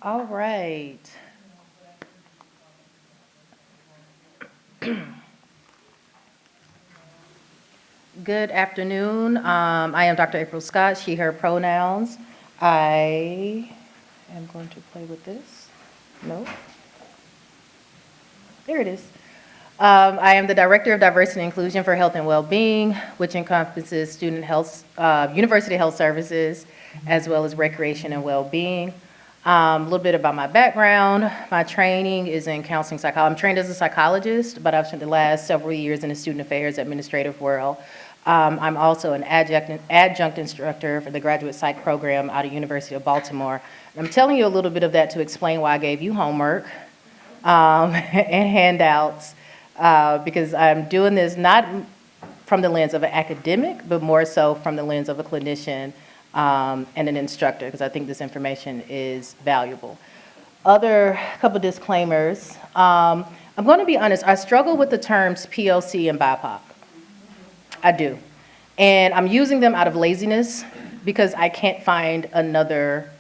All right. Good afternoon. I am Dr. April Scott, she, her pronouns. I am going to play with this. No. There it is. I am the Director of Diversity and Inclusion for Health and Wellbeing, which encompasses student health, university health services, as well as recreation and wellbeing. A little bit about my background. My training is in counseling psychology. I'm trained as a psychologist, but I've spent the last several years in the student affairs administrative world. I'm also an adjunct instructor for the graduate psych program out of University of Baltimore. I'm telling you a little bit of that to explain why I gave you homework and handouts, because I'm doing this not from the lens of an academic, but more so from the lens of a clinician and an instructor, because I think this information is valuable. Other couple disclaimers. I'm going to be honest, I struggle with the terms POC and BIPOC. I do. And I'm using them out of laziness because I can't find another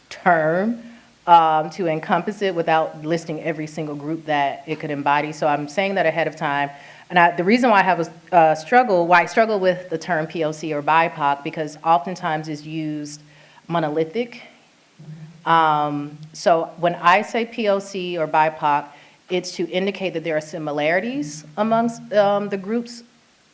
term to encompass it without listing every single group that it could embody. So I'm saying that ahead of time. And the reason why I have why I struggle with the term POC or BIPOC, because oftentimes it's used monolithic. So when I say POC or BIPOC, it's to indicate that there are similarities amongst the groups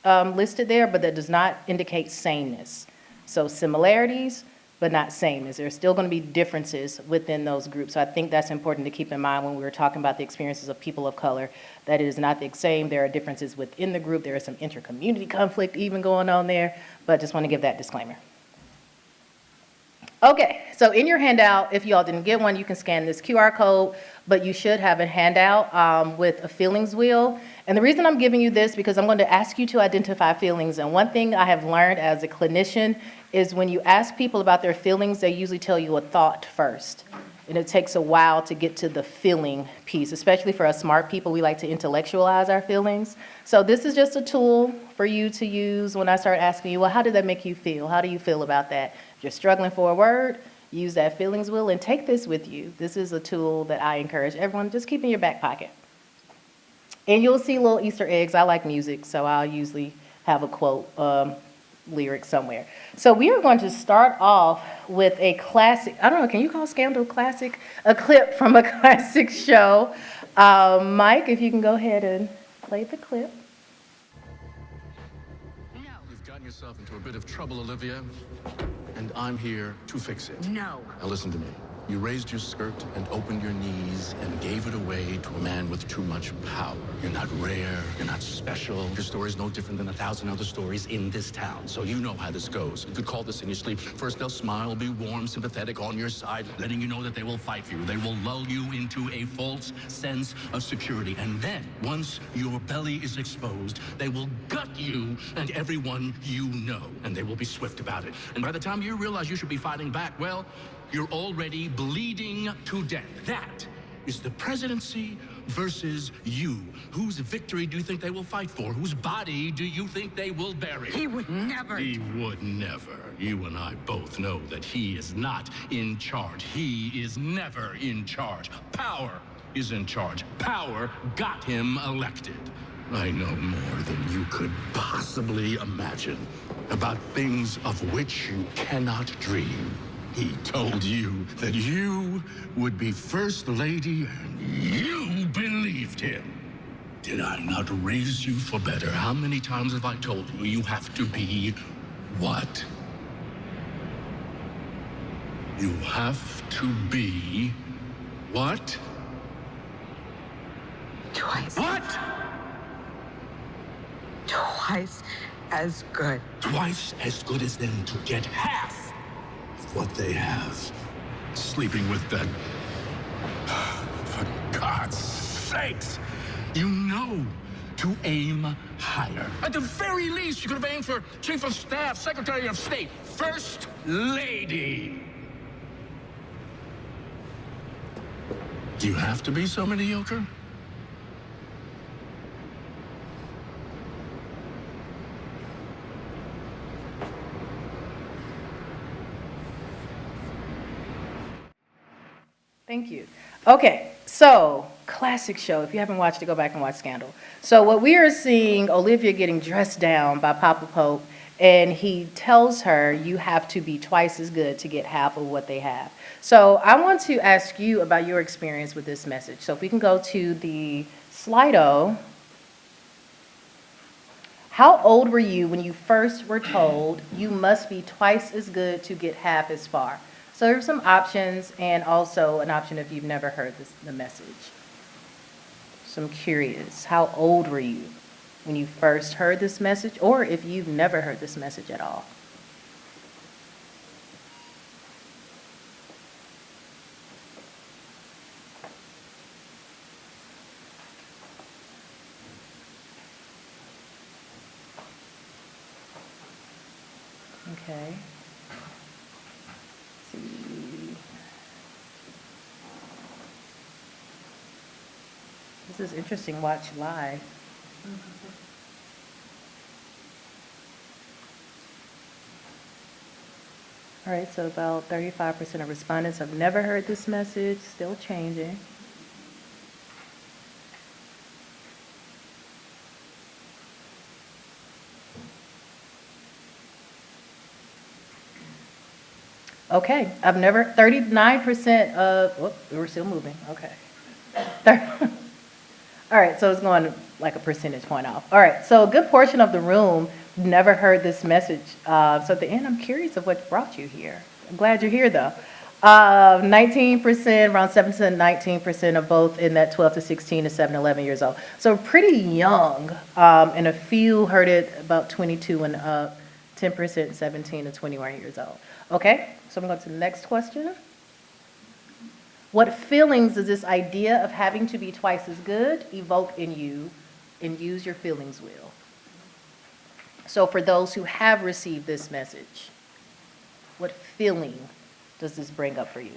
listed there, but that does not indicate sameness. So similarities, but not sameness. There's still going to be differences within those groups. So I think that's important to keep in mind when we were talking about the experiences of people of color, that it is not the same. There are differences within the group. There is some inter-community conflict even going on there, but just want to give that disclaimer. Okay, so in your handout, if you all didn't get one, you can scan this QR code, but you should have a handout with a feelings wheel. And the reason I'm giving you this, because I'm going to ask you to identify feelings. And one thing I have learned as a clinician is when you ask people about their feelings, they usually tell you a thought first. And it takes a while to get to the feeling piece, especially for us smart people. We like to intellectualize our feelings. So this is just a tool for you to use when I start asking you, well, how did that make you feel? How do you feel about that? If you're struggling for a word, use that feelings wheel and take this with you. This is a tool that I encourage everyone just keep in your back pocket. And you'll see little Easter eggs. I like music, so I'll usually have a quote lyric somewhere. So we are going to start off with a classic, I don't know, can you call Scandal classic? A clip from a classic show. Mike, if you can go ahead and play the clip. You've gotten yourself into a bit of trouble, Olivia, and I'm here to fix it. No. Now listen to me. You raised your skirt and opened your knees and gave it away to a man with too much power. You're not rare, you're not special. Your story's no different than 1,000 other stories in this town, so you know how this goes. You could call this in your sleep. First they'll smile, be warm, sympathetic, on your side, letting you know that they will fight for you. They will lull you into a false sense of security. And then, once your belly is exposed, they will gut you and everyone you know. And they will be swift about it. And by the time you realize you should be fighting back, well, you're already bleeding to death. That is the presidency versus you. Whose victory do you think they will fight for? Whose body do you think they will bury? He would never. He would never. You and I both know that he is not in charge. He is never in charge. Power is in charge. Power got him elected. I know more than you could possibly imagine about things of which you cannot dream. He told you that you would be First Lady, and you believed him. Did I not raise you for better? How many times have I told you you have to be what? You have to be what? Twice. What? Twice as good. Twice as good as them to get half of what they have. Sleeping with that. For God's sakes, you know to aim higher. At the very least, you could have aimed for Chief of Staff, Secretary of State, First Lady. Do you have to be so mediocre? Thank you. Okay, so classic show. If you haven't watched it, go back and watch Scandal. So what we are seeing, Olivia getting dressed down by Papa Pope, and he tells her you have to be twice as good to get half of what they have. So I want to ask you about your experience with this message. So if we can go to the Slido. How old were you when you first were told you must be twice as good to get half as far? So there's some options and also an option if you've never heard the message. So I'm curious, how old were you when you first heard this message, or if you've never heard this message at all? Okay. Let's see. This is interesting, watch live. All right, so about 35% of respondents have never heard this message, still changing. Okay, I've never, 39% of, whoop, we're still moving, okay. All right, so it's going like a percentage point off. All right, so a good portion of the room never heard this message. So at the end, I'm curious of what brought you here. I'm glad you're here, though. 19%, around 7 to 19% of both in that 12 to 16 to 7 to 11 years old. So pretty young, and a few heard it about 22 and up, 10% 17 to 21 years old. Okay, so I'm going to the next question. What feelings does this idea of having to be twice as good evoke in you, and use your feelings wheel? So for those who have received this message, what feeling does this bring up for you?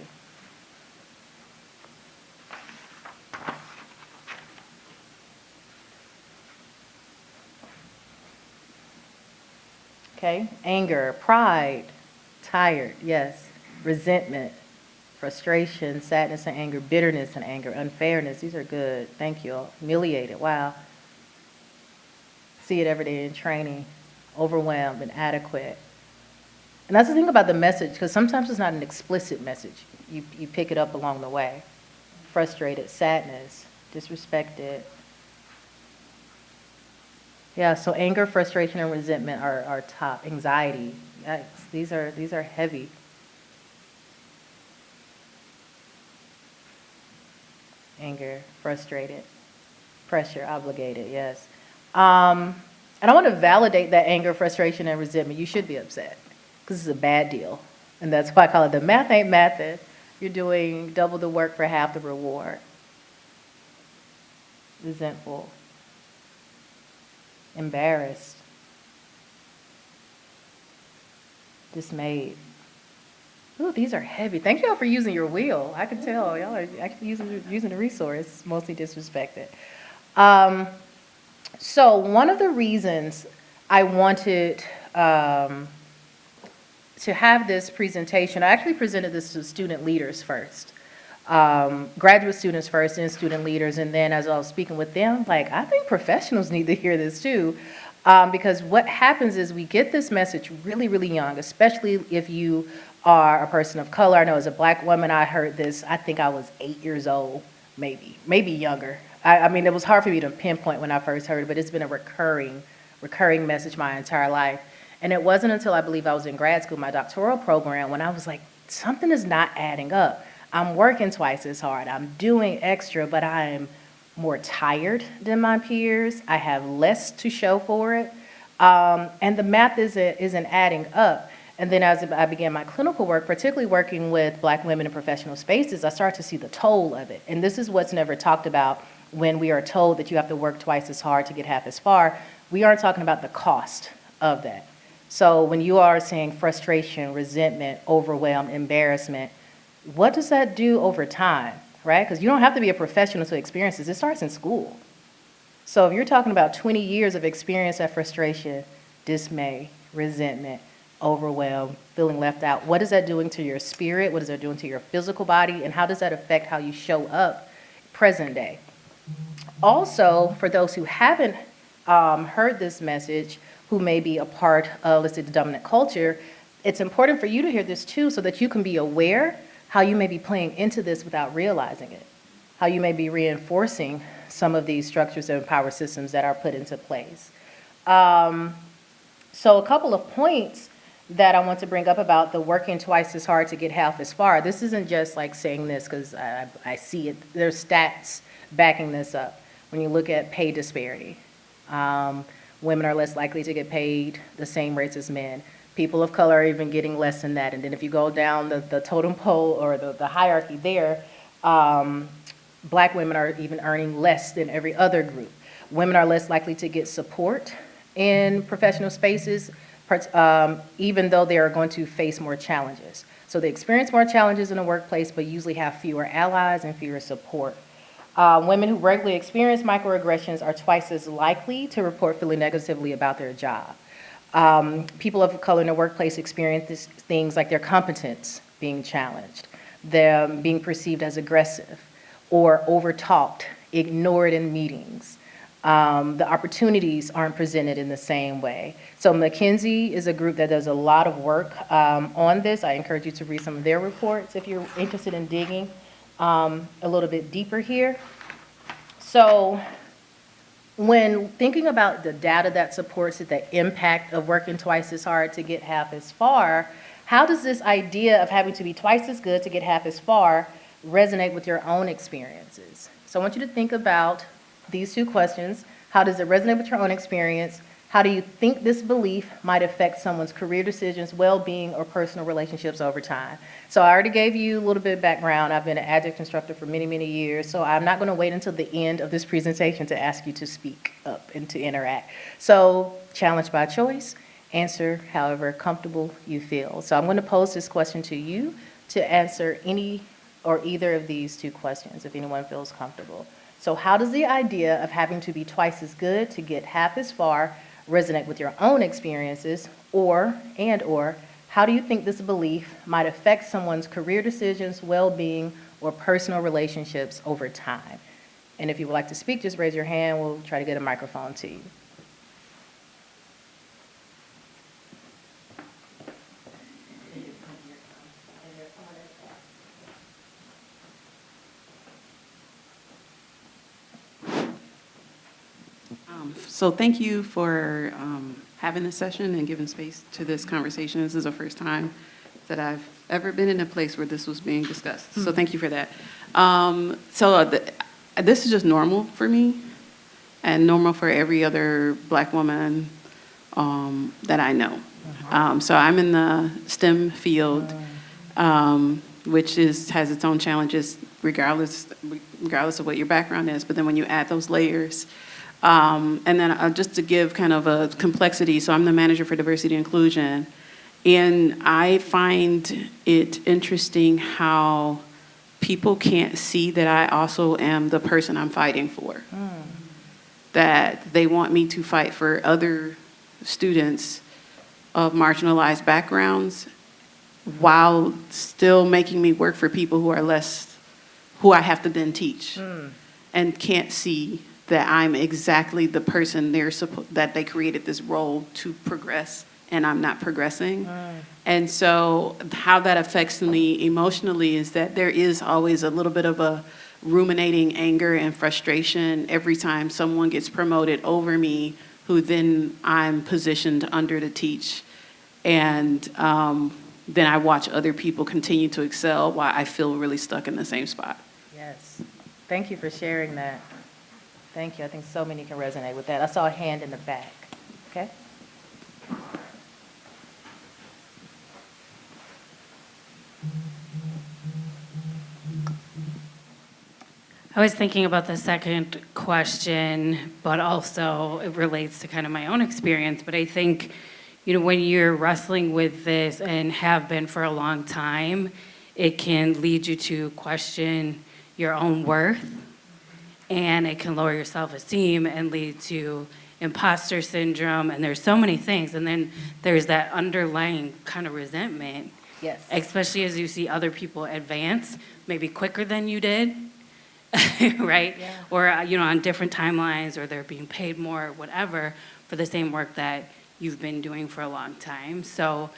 Okay, anger, pride, tired, yes, resentment, frustration, sadness and anger, bitterness and anger, unfairness, these are good, thank you. Humiliated, wow. See it every day in training, overwhelmed, inadequate. And that's the thing about the message, because sometimes it's not an explicit message. You pick it up along the way. Frustrated, sadness, disrespected. Yeah, so anger, frustration, and resentment are top. Anxiety, yikes, these are heavy. Anger, frustrated, pressure, obligated, yes. And I want to validate that anger, frustration, and resentment. You should be upset, because it's a bad deal. And that's why I call it the math ain't mathin'. You're doing double the work for half the reward. Resentful. Embarrassed. Dismayed. Ooh, these are heavy. Thank y'all for using your wheel. I can tell y'all are actually using the resource, mostly disrespected. So one of the reasons I wanted to have this presentation, I actually presented this to student leaders first. Graduate students first, and student leaders, and then as I was speaking with them, like, I think professionals need to hear this too, because what happens is we get this message really, really young, especially if you are a person of color. I know as a Black woman, I heard this, I think I was 8 years old, maybe younger. I mean, it was hard for me to pinpoint when I first heard it, but it's been a recurring message my entire life. And it wasn't until I believe I was in grad school, my doctoral program, when I was like, something is not adding up. I'm working twice as hard. I'm doing extra, but I am more tired than my peers. I have less to show for it. And the math isn't adding up. And then as I began my clinical work, particularly working with Black women in professional spaces, I started to see the toll of it. And this is what's never talked about when we are told that you have to work twice as hard to get half as far. We aren't talking about the cost of that. So when you are saying frustration, resentment, overwhelm, embarrassment, what does that do over time, right? Because you don't have to be a professional to experience this. It starts in school. So if you're talking about 20 years of experience of frustration, dismay, resentment, overwhelmed, feeling left out, what is that doing to your spirit? What is that doing to your physical body? And how does that affect how you show up present day? Also, for those who haven't heard this message, who may be a part of, let's say, the dominant culture, it's important for you to hear this too so that you can be aware how you may be playing into this without realizing it, how you may be reinforcing some of these structures and power systems that are put into place. So a couple of points that I want to bring up about the working twice as hard to get half as far. This isn't just like saying this because I see it. There's stats backing this up. When you look at pay disparity, women are less likely to get paid the same rates as men. People of color are even getting less than that. And then if you go down the totem pole or the hierarchy there, Black women are even earning less than every other group. Women are less likely to get support in professional spaces, even though they are going to face more challenges. So they experience more challenges in the workplace, but usually have fewer allies and fewer support. Women who regularly experience microaggressions are twice as likely to report feeling negatively about their job. People of color in the workplace experience things like their competence being challenged, them being perceived as aggressive or overtalked, ignored in meetings. The opportunities aren't presented in the same way. So McKinsey is a group that does a lot of work on this. I encourage you to read some of their reports if you're interested in digging a little bit deeper here. So when thinking about the data that supports it, the impact of working twice as hard to get half as far, how does this idea of having to be twice as good to get half as far resonate with your own experiences? So I want you to think about these two questions. How does it resonate with your own experience? How do you think this belief might affect someone's career decisions, well-being, or personal relationships over time? So I already gave you a little bit of background. I've been an adjunct instructor for many, many years, so I'm not going to wait until the end of this presentation to ask you to speak up and to interact. So challenge by choice, answer however comfortable you feel. So I'm going to pose this question to you to answer any or either of these two questions, if anyone feels comfortable. So how does the idea of having to be twice as good to get half as far resonate with your own experiences, or how do you think this belief might affect someone's career decisions, well-being, or personal relationships over time? And if you would like to speak, just raise your hand. We'll try to get a microphone to you. So thank you for having this session and giving space to this conversation. This is the first time that I've ever been in a place where this was being discussed. So thank you for that. This is just normal for me and normal for every other Black woman that I know. So I'm in the STEM field, which has its own challenges regardless of what your background is. But then when you add those layers, and then just to give kind of a complexity, so I'm the manager for diversity and inclusion, and I find it interesting how people can't see that I also am the person I'm fighting for. That they want me to fight for other students of marginalized backgrounds while still making me work for people who I have to then teach, and can't see that I'm exactly the person that they created this role to progress, and I'm not progressing. And so how that affects me emotionally is that there is always a little bit of a ruminating anger and frustration every time someone gets promoted over me, who then I'm positioned under to teach. And then I watch other people continue to excel while I feel really stuck in the same spot. Yes. Thank you for sharing that. Thank you. I think so many can resonate with that. I saw a hand in the back. Okay. I was thinking about the second question, but also it relates to kind of my own experience. But I think, when you're wrestling with this and have been for a long time, it can lead you to question your own worth, and it can lower your self-esteem and lead to imposter syndrome, and there's so many things. And then there's that underlying kind of resentment, Yes. especially as you see other people advance, maybe quicker than you did, right? Yeah. Or, on different timelines, or they're being paid more, or whatever, for the same work that you've been doing for a long time. So,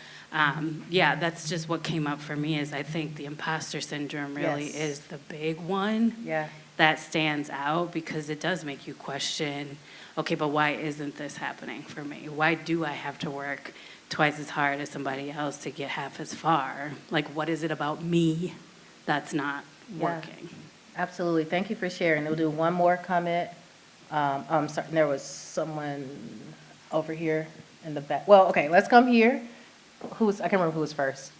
yeah, that's just what came up for me, is I think the imposter syndrome really Yes. is the big one Yeah. that stands out, because it does make you question, okay, but why isn't this happening for me? Why do I have to work twice as hard as somebody else to get half as far? Like, what is it about me that's not Yeah. working? Absolutely. Thank you for sharing. We'll do one more comment. I'm sorry, there was someone over here in the back. Well, okay, let's come here. I can't remember who was first.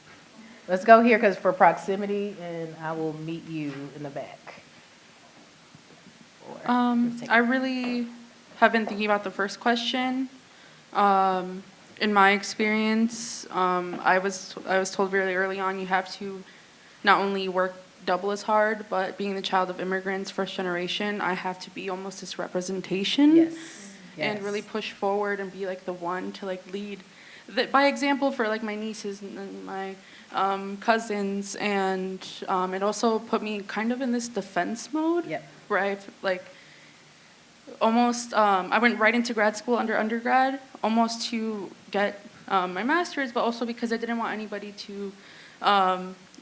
Let's go here because for proximity, and I will meet you in the back. I really have been thinking about the first question. In my experience, I was told really early on you have to not only work double as hard, but being the child of immigrants, first generation, I have to be almost this representation. Yes. And Yes. really push forward and be like the one to like lead by example for like my nieces and my cousins, and it also put me kind of in this defense mode. Yep. Where I've like almost I went right into grad school undergrad almost to get my master's, but also because I didn't want anybody to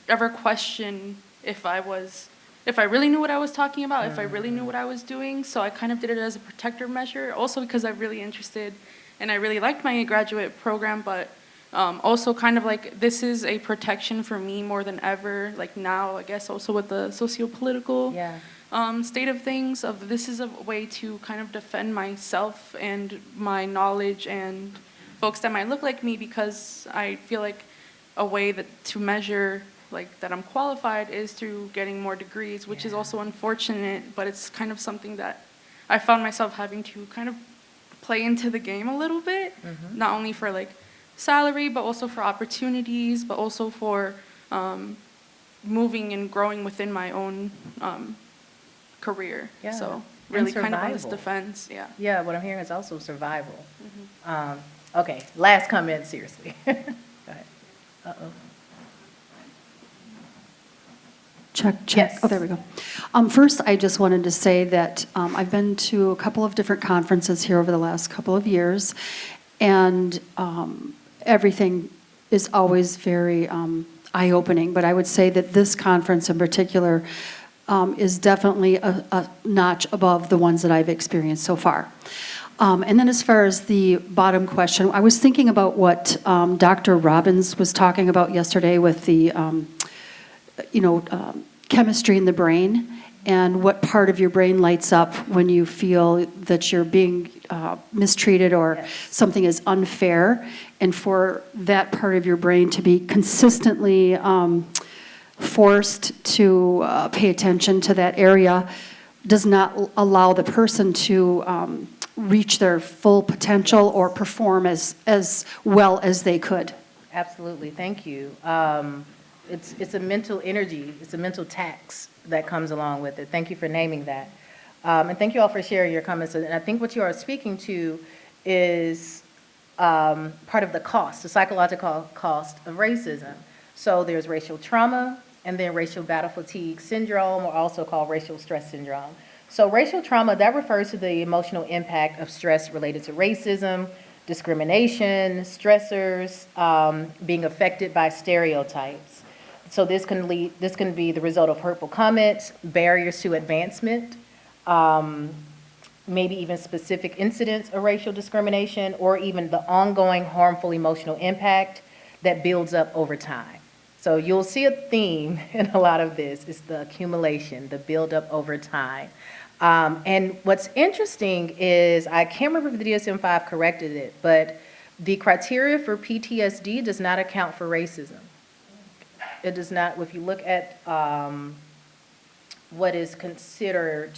ever question if I really knew what I was talking about, if I really knew what I was doing. So I kind of did it as a protective measure, also because I'm really interested and I really liked my graduate program, but also kind of like this is a protection for me more than ever, like now, I guess also with the socio-political Yeah. state of things, of this is a way to kind of defend myself and my knowledge and folks that might look like me, because I feel like a way that to measure like that I'm qualified is through getting more degrees, which is also unfortunate, but it's kind of something that I found myself having to kind of play into the game a little bit, not only for like salary, but also for opportunities, but also for moving and growing within my own career. Yeah. So And really kind of on this survival. defense, yeah. Yeah, what I'm hearing is also survival. Okay, last comment, seriously. Go ahead. Uh-oh. Check, check. Yes. Oh, there we go. First, I just wanted to say that I've been to a couple of different conferences here over the last couple of years, and everything is always very eye-opening. But I would say that this conference in particular is definitely a notch above the ones that I've experienced so far. And then as far as the bottom question, I was thinking about what Dr. Robbins was talking about yesterday with the chemistry in the brain, and what part of your brain lights up when you feel that you're being mistreated or Yes. something is unfair, and for that part of your brain to be consistently forced to pay attention to that area does not allow the person to reach their full potential or perform as well as they could. Absolutely, thank you. It's a mental energy, it's a mental tax that comes along with it. Thank you for naming that. And thank you all for sharing your comments. And I think what you are speaking to is part of the cost, the psychological cost of racism. So there's racial trauma, and then racial battle fatigue syndrome, or also called racial stress syndrome. So racial trauma, that refers to the emotional impact of stress related to racism, discrimination, stressors, being affected by stereotypes. So this can be the result of hurtful comments, barriers to advancement, maybe even specific incidents of racial discrimination, or even the ongoing harmful emotional impact that builds up over time. So you'll see a theme in a lot of this is the accumulation, the buildup over time. And what's interesting is, I can't remember if the DSM-5 corrected it, but the criteria for PTSD does not account for racism. It does not, if you look at what is considered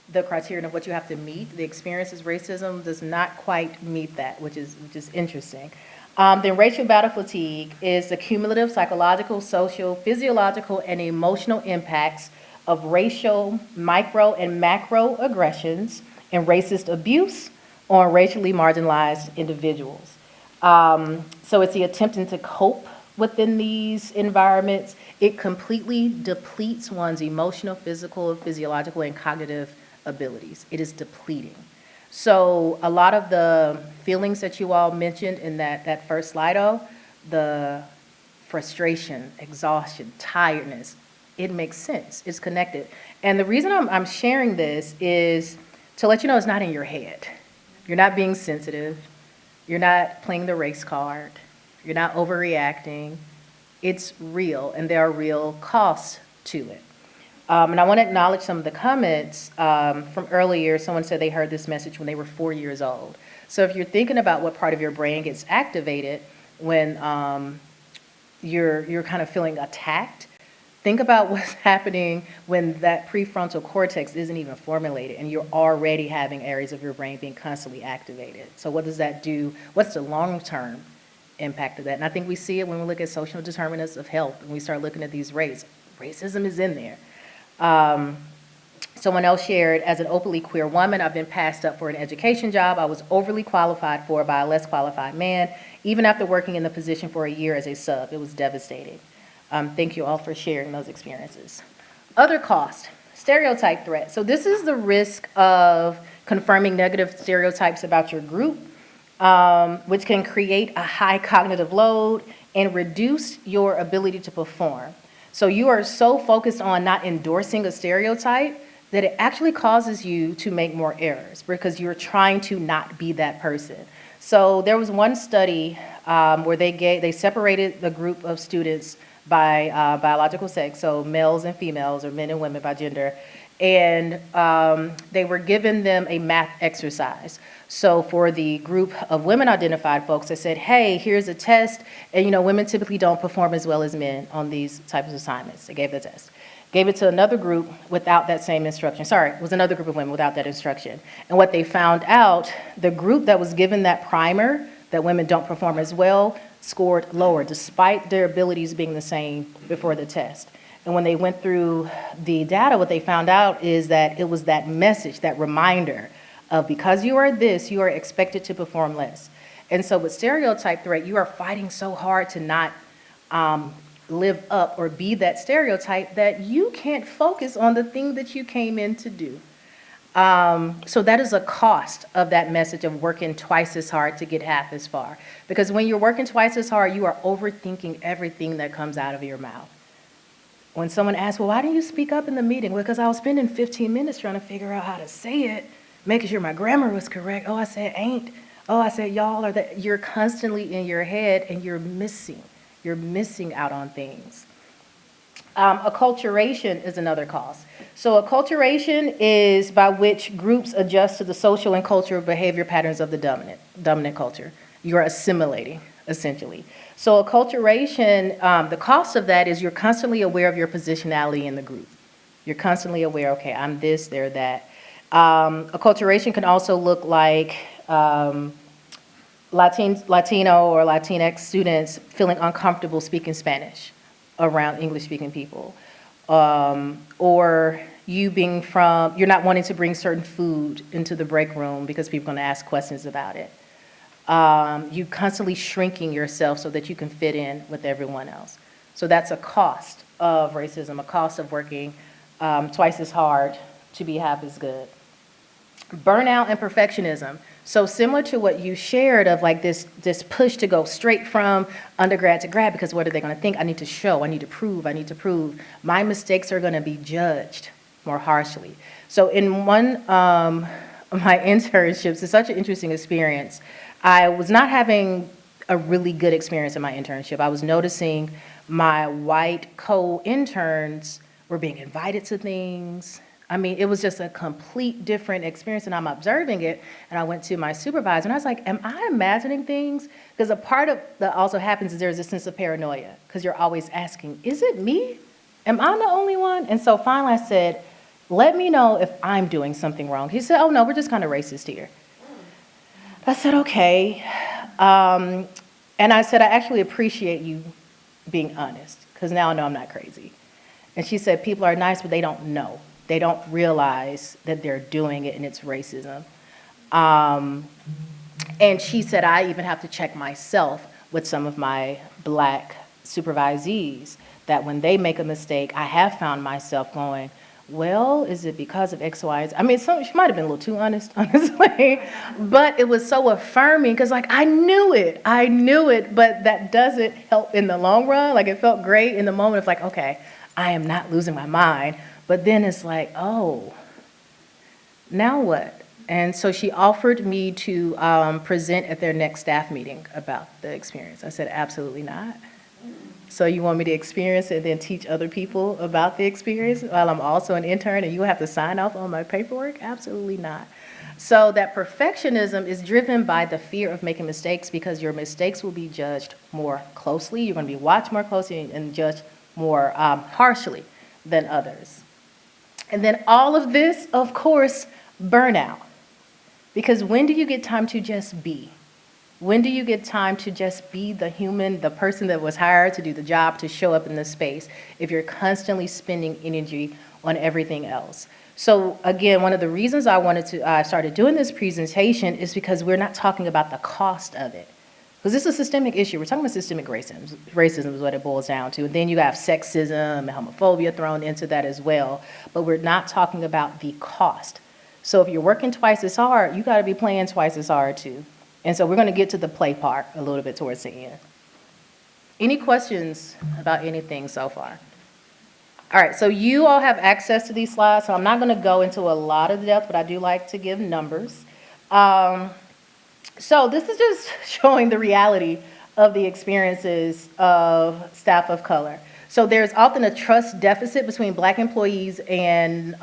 the criterion of what you have to meet, the experience as racism does not quite meet that, which is interesting. Then racial battle fatigue is the cumulative psychological, social, physiological, and emotional impacts of racial micro and macro aggressions and racist abuse, on racially marginalized individuals. So it's the attempting to cope within these environments. It completely depletes one's emotional, physical, physiological, and cognitive abilities. It is depleting. So a lot of the feelings that you all mentioned in that first Slido, the frustration, exhaustion, tiredness, it makes sense. It's connected. And the reason I'm sharing this is to let you know it's not in your head. You're not being sensitive. You're not playing the race card. You're not overreacting. It's real, and there are real costs to it. And I want to acknowledge some of the comments from earlier. Someone said they heard this message when they were 4 years old. So if you're thinking about what part of your brain gets activated when you're kind of feeling attacked, think about what's happening when that prefrontal cortex isn't even formulated and you're already having areas of your brain being constantly activated. So what does that do? What's the long-term impact of that? And I think we see it when we look at social determinants of health and we start looking at these rates. Racism is in there. Someone else shared, as an openly queer woman, I've been passed up for an education job I was overly qualified for by a less qualified man, even after working in the position for a year as a sub. It was devastating. Thank you all for sharing those experiences. Other cost, stereotype threat. So this is the risk of confirming negative stereotypes about your group, which can create a high cognitive load and reduce your ability to perform. So you are so focused on not endorsing a stereotype that it actually causes you to make more errors because you're trying to not be that person. So there was one study where they separated the group of students by biological sex, so males and females, or men and women by gender, and they were giving them a math exercise. So for the group of women-identified folks, they said, hey, here's a test, and women typically don't perform as well as men on these types of assignments. They gave the test. Gave it to another group without that same instruction. Sorry, it was another group of women without that instruction. And what they found out, the group that was given that primer, that women don't perform as well, scored lower, despite their abilities being the same before the test. And when they went through the data, what they found out is that it was that message, that reminder of because you are this, you are expected to perform less. And so with stereotype threat, you are fighting so hard to not live up or be that stereotype that you can't focus on the thing that you came in to do. So that is a cost of that message of working twice as hard to get half as far. Because when you're working twice as hard, you are overthinking everything that comes out of your mouth. When someone asks, well, why didn't you speak up in the meeting? Well, because I was spending 15 minutes trying to figure out how to say it, making sure my grammar was correct. Oh, I said ain't. Oh, I said y'all, or that. You're constantly in your head and you're missing out on things. Acculturation is another cost. So acculturation is by which groups adjust to the social and cultural behavior patterns of the dominant culture. You're assimilating, essentially. So acculturation, the cost of that is you're constantly aware of your positionality in the group. You're constantly aware, okay, I'm this, they're that. Acculturation can also look like Latino or Latinx students feeling uncomfortable speaking Spanish around English-speaking people. Or you're not wanting to bring certain food into the break room because people are going to ask questions about it. You constantly shrinking yourself so that you can fit in with everyone else. So that's a cost of racism, a cost of working twice as hard to be half as good. Burnout and perfectionism. So similar to what you shared of like this push to go straight from undergrad to grad, because what are they going to think? I need to show, I need to prove. My mistakes are going to be judged more harshly. So in one of my internships, it's such an interesting experience. I was not having a really good experience in my internship. I was noticing my white co-interns were being invited to things. I mean, it was just a complete different experience, and I'm observing it, and I went to my supervisor, and I was like, am I imagining things? Because a part of that also happens is there's a sense of paranoia, because you're always asking, is it me? Am I the only one? And so finally I said, let me know if I'm doing something wrong. He said, oh no, we're just kind of racist here. I said, okay. And I said, I actually appreciate you being honest, because now I know I'm not crazy. And she said, people are nice, but they don't know. They don't realize that they're doing it and it's racism. And she said, I even have to check myself with some of my black supervisees, that when they make a mistake, I have found myself going, well, is it because of X, Y, Z? I mean, she might have been a little too honest, honestly, but it was so affirming, because like, I knew it, but that doesn't help in the long run. Like, it felt great in the moment of like, okay, I am not losing my mind, but then it's like, oh, now what? And so she offered me to present at their next staff meeting about the experience. I said, absolutely not. So you want me to experience it and then teach other people about the experience while I'm also an intern and you have to sign off on my paperwork? Absolutely not. So that perfectionism is driven by the fear of making mistakes, because your mistakes will be judged more closely. You're going to be watched more closely and judged more harshly than others. And then all of this, of course, burnout. Because when do you get time to just be? When do you get time to just be the human, the person that was hired to do the job, to show up in the space, if you're constantly spending energy on everything else? So again, one of the reasons I started doing this presentation is because we're not talking about the cost of it. Because this is a systemic issue. We're talking about systemic racism. Racism is what it boils down to. And then you have sexism and homophobia thrown into that as well. But we're not talking about the cost. So if you're working twice as hard, you got to be playing twice as hard too. And so we're going to get to the play part a little bit towards the end. Any questions about anything so far? All right, so you all have access to these slides, so I'm not going to go into a lot of depth, but I do like to give numbers. So this is just showing the reality of the experiences of staff of color. So there's often a trust deficit between Black employees and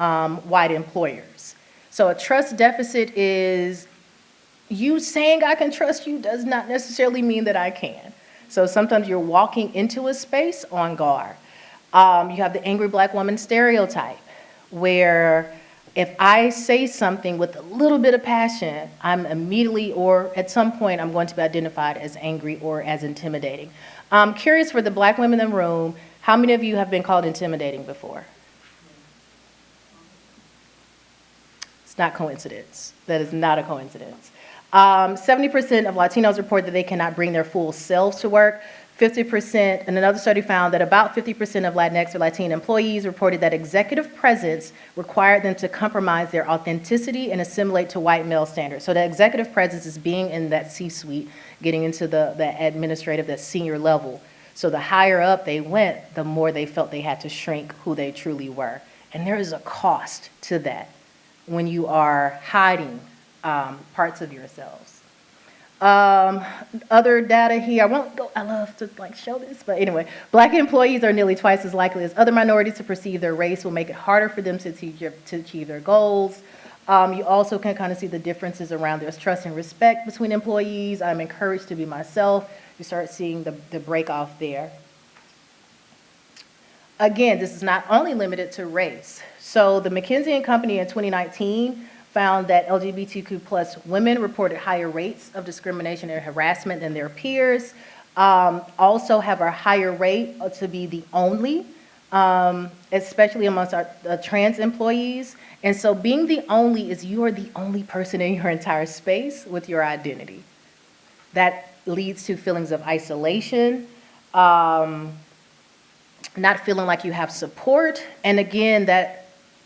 white employers. So a trust deficit is you saying I can trust you does not necessarily mean that I can. So sometimes you're walking into a space on guard. You have the angry Black woman stereotype, where if I say something with a little bit of passion, I'm immediately, or at some point, I'm going to be identified as angry or as intimidating. I'm curious, for the Black women in the room, how many of you have been called intimidating before? It's not coincidence. That is not a coincidence. 70% of Latinos report that they cannot bring their full selves to work. 50%, and another study found that about 50% of Latinx or Latina employees reported that executive presence required them to compromise their authenticity and assimilate to white male standards. So the executive presence is being in that C-suite, getting into the administrative, that senior level. So the higher up they went, the more they felt they had to shrink who they truly were. And there is a cost to that when you are hiding parts of yourselves. Other data here, I love to show this, but anyway, Black employees are nearly twice as likely as other minorities to perceive their race will make it harder for them to achieve their goals. You also can kind of see the differences around there's trust and respect between employees. I'm encouraged to be myself. You start seeing the break off there. Again, this is not only limited to race. So the McKinsey & Company in 2019 found that LGBTQ plus women reported higher rates of discrimination and harassment than their peers, also have a higher rate to be the only, especially amongst our trans employees. And so being the only is you are the only person in your entire space with your identity. That leads to feelings of isolation, not feeling like you have support, and again, that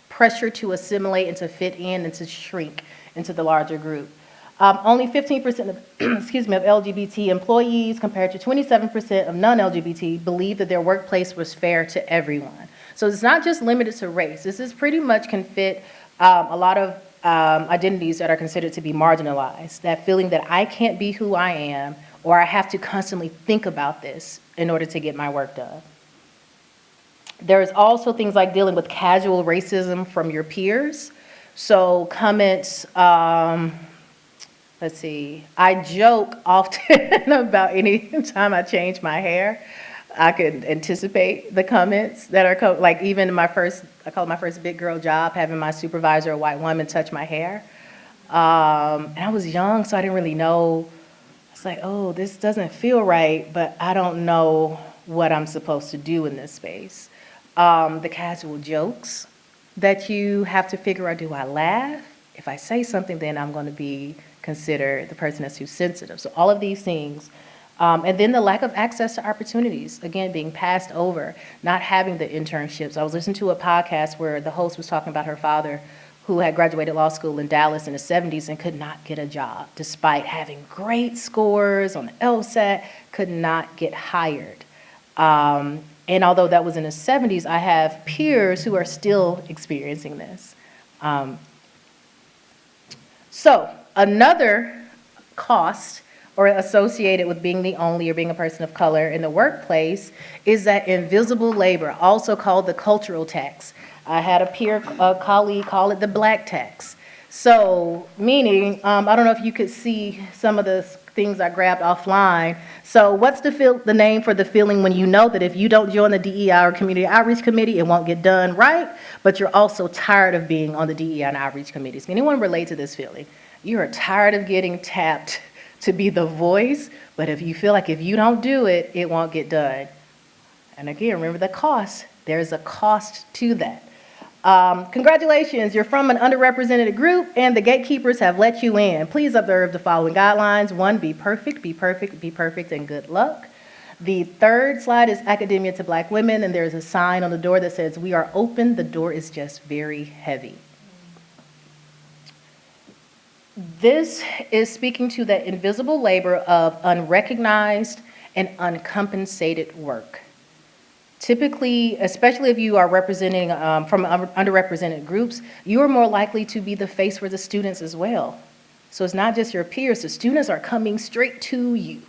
pressure to assimilate and to fit in and to shrink into the larger group. Only 15% of, of LGBT employees compared to 27% of non-LGBT believe that their workplace was fair to everyone. So it's not just limited to race. This is pretty much can fit a lot of identities that are considered to be marginalized. That feeling that I can't be who I am, or I have to constantly think about this in order to get my work done. There's also things like dealing with casual racism from your peers. So comments, let's see, I joke often about any time I change my hair. I could anticipate the comments that are, like even I call it my first big girl job, having my supervisor, a white woman, touch my hair. And I was young, so I didn't really know. It's like, oh, this doesn't feel right, but I don't know what I'm supposed to do in this space. The casual jokes that you have to figure out, do I laugh? If I say something, then I'm going to be considered the person that's too sensitive. So all of these things. And then the lack of access to opportunities, again, being passed over, not having the internships. I was listening to a podcast where the host was talking about her father who had graduated law school in Dallas in the 70s and could not get a job despite having great scores on the LSAT, could not get hired. And although that was in the 70s, I have peers who are still experiencing this. So another cost or associated with being the only or being a person of color in the workplace is that invisible labor, also called the cultural tax. I had a colleague call it the black tax. So meaning, I don't know if you could see some of the things I grabbed offline. So what's the name for the feeling when you know that if you don't join the DEI or Community Outreach Committee, it won't get done right, but you're also tired of being on the DEI and Outreach Committees? Can anyone relate to this feeling? You are tired of getting tapped to be the voice, but if you feel like if you don't do it, it won't get done. And again, remember the cost. There's a cost to that. Congratulations, you're from an underrepresented group and the gatekeepers have let you in. Please observe the following guidelines. 1, be perfect, be perfect, be perfect, and good luck. The third slide is academia to Black women, and there's a sign on the door that says, we are open, the door is just very heavy. This is speaking to the invisible labor of unrecognized and uncompensated work. Typically, especially if you are representing from underrepresented groups, you are more likely to be the face for the students as well. So it's not just your peers, the students are coming straight to you.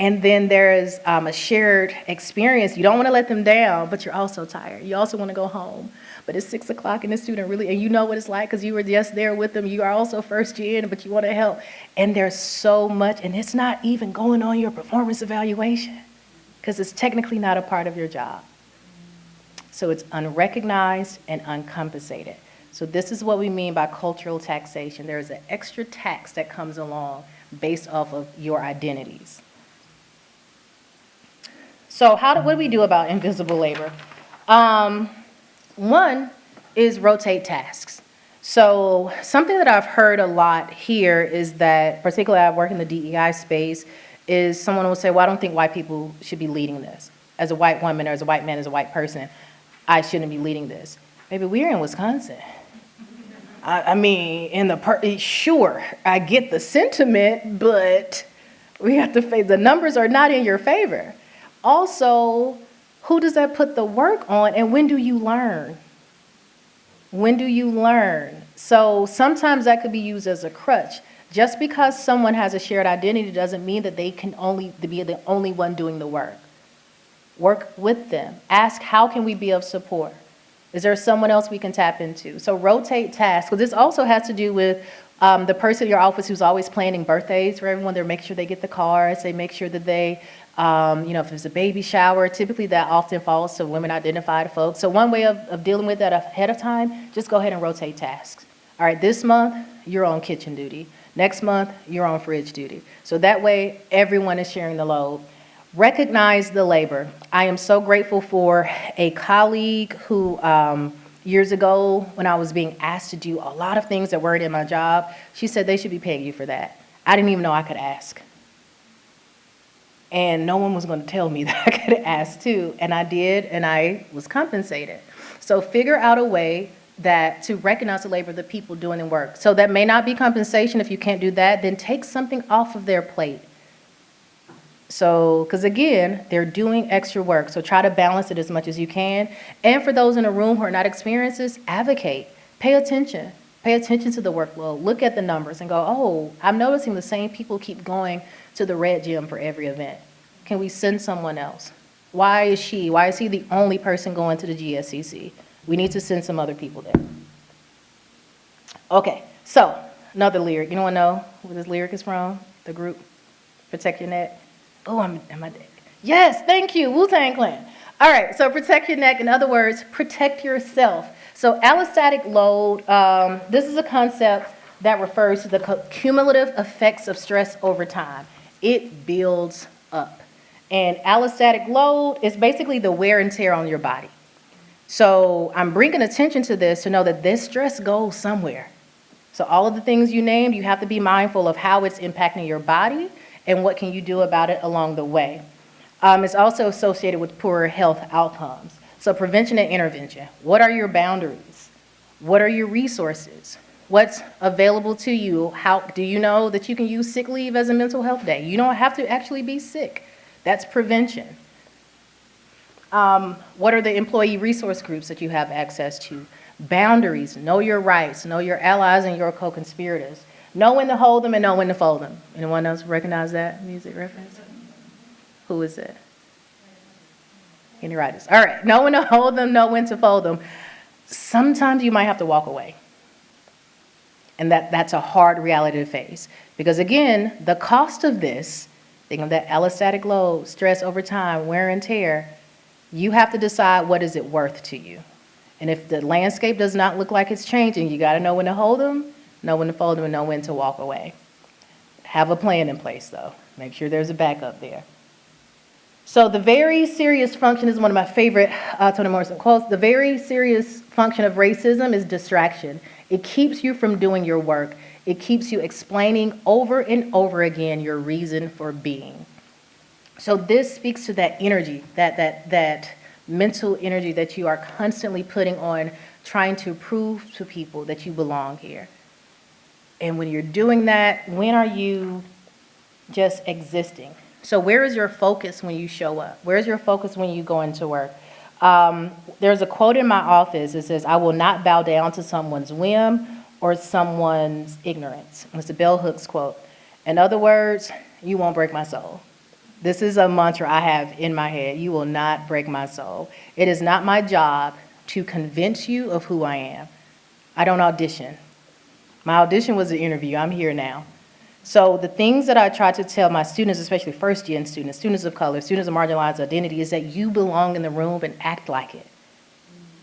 And then there's a shared experience. You don't want to let them down, but you're also tired. You also want to go home. But it's 6 o'clock and the student really, and you know what it's like because you were just there with them. You are also first gen, but you want to help. And there's so much, and it's not even going on your performance evaluation because it's technically not a part of your job. So it's unrecognized and uncompensated. So this is what we mean by cultural taxation. There is an extra tax that comes along based off of your identities. So what do we do about invisible labor? One is rotate tasks. So something that I've heard a lot here is that, particularly I work in the DEI space, is someone will say, well, I don't think white people should be leading this. As a white woman or as a white man, as a white person, I shouldn't be leading this. Maybe we're in Wisconsin. I mean, sure, I get the sentiment, but we have to face, the numbers are not in your favor. Also, who does that put the work on, and when do you learn? When do you learn? So sometimes that could be used as a crutch. Just because someone has a shared identity doesn't mean that they can only be the only one doing the work. Work with them. Ask, how can we be of support? Is there someone else we can tap into? So rotate tasks. Because this also has to do with the person in your office who's always planning birthdays for everyone. They make sure they get the cards. They make sure that they, if there's a baby shower, typically that often falls to women identified folks. So one way of dealing with that ahead of time, just go ahead and rotate tasks. All right, this month, you're on kitchen duty. Next month, you're on fridge duty. So that way, everyone is sharing the load. Recognize the labor. I am so grateful for a colleague who, years ago, when I was being asked to do a lot of things that weren't in my job, she said they should be paying you for that. I didn't even know I could ask. And no one was going to tell me that I could ask too. And I did, and I was compensated. So figure out a way to recognize the labor of the people doing the work. So that may not be compensation. If you can't do that, then take something off of their plate. So, because again, they're doing extra work. So try to balance it as much as you can. And for those in the room who are not experienced this, advocate. Pay attention. Pay attention to the workload. Look at the numbers and go, oh, I'm noticing the same people keep going to the red gym for every event. Can we send someone else? Why is he the only person going to the GSCC? We need to send some other people there. Okay, so another lyric. Anyone know where this lyric is from? The group, Protect Your Neck. Oh, yes, thank you, Wu-Tang Clan. All right, so protect your neck. In other words, protect yourself. So allostatic load, this is a concept that refers to the cumulative effects of stress over time. It builds up. And allostatic load is basically the wear and tear on your body. So I'm bringing attention to this to know that this stress goes somewhere. So all of the things you named, you have to be mindful of how it's impacting your body and what can you do about it along the way. It's also associated with poorer health outcomes. So prevention and intervention. What are your boundaries? What are your resources? What's available to you? How do you know that you can use sick leave as a mental health day? You don't have to actually be sick. That's prevention. What are the employee resource groups that you have access to? Boundaries, know your rights, know your allies and your co-conspirators. Know when to hold them and know when to fold them. Anyone else recognize that music reference? Who is it? Any writers? All right, know when to hold them, know when to fold them. Sometimes you might have to walk away. And that's a hard reality to face. Because again, the cost of this, think of that allostatic load, stress over time, wear and tear, you have to decide what is it worth to you. And if the landscape does not look like it's changing, you got to know when to hold them, know when to fold them, and know when to walk away. Have a plan in place, though. Make sure there's a backup there. So the very serious function is one of my favorite Toni Morrison quotes. The very serious function of racism is distraction. It keeps you from doing your work. It keeps you explaining over and over again your reason for being. So this speaks to that energy, that mental energy that you are constantly putting on trying to prove to people that you belong here. And when you're doing that, when are you just existing? So where is your focus when you show up? Where's your focus when you go into work? There's a quote in my office that says, "I will not bow down to someone's whim or someone's ignorance." It's a Bell Hooks quote. In other words, you won't break my soul. This is a mantra I have in my head. You will not break my soul. It is not my job to convince you of who I am. I don't audition. My audition was an interview. I'm here now. So the things that I try to tell my students, especially first-gen students, students of color, students of marginalized identity, is that you belong in the room and act like it.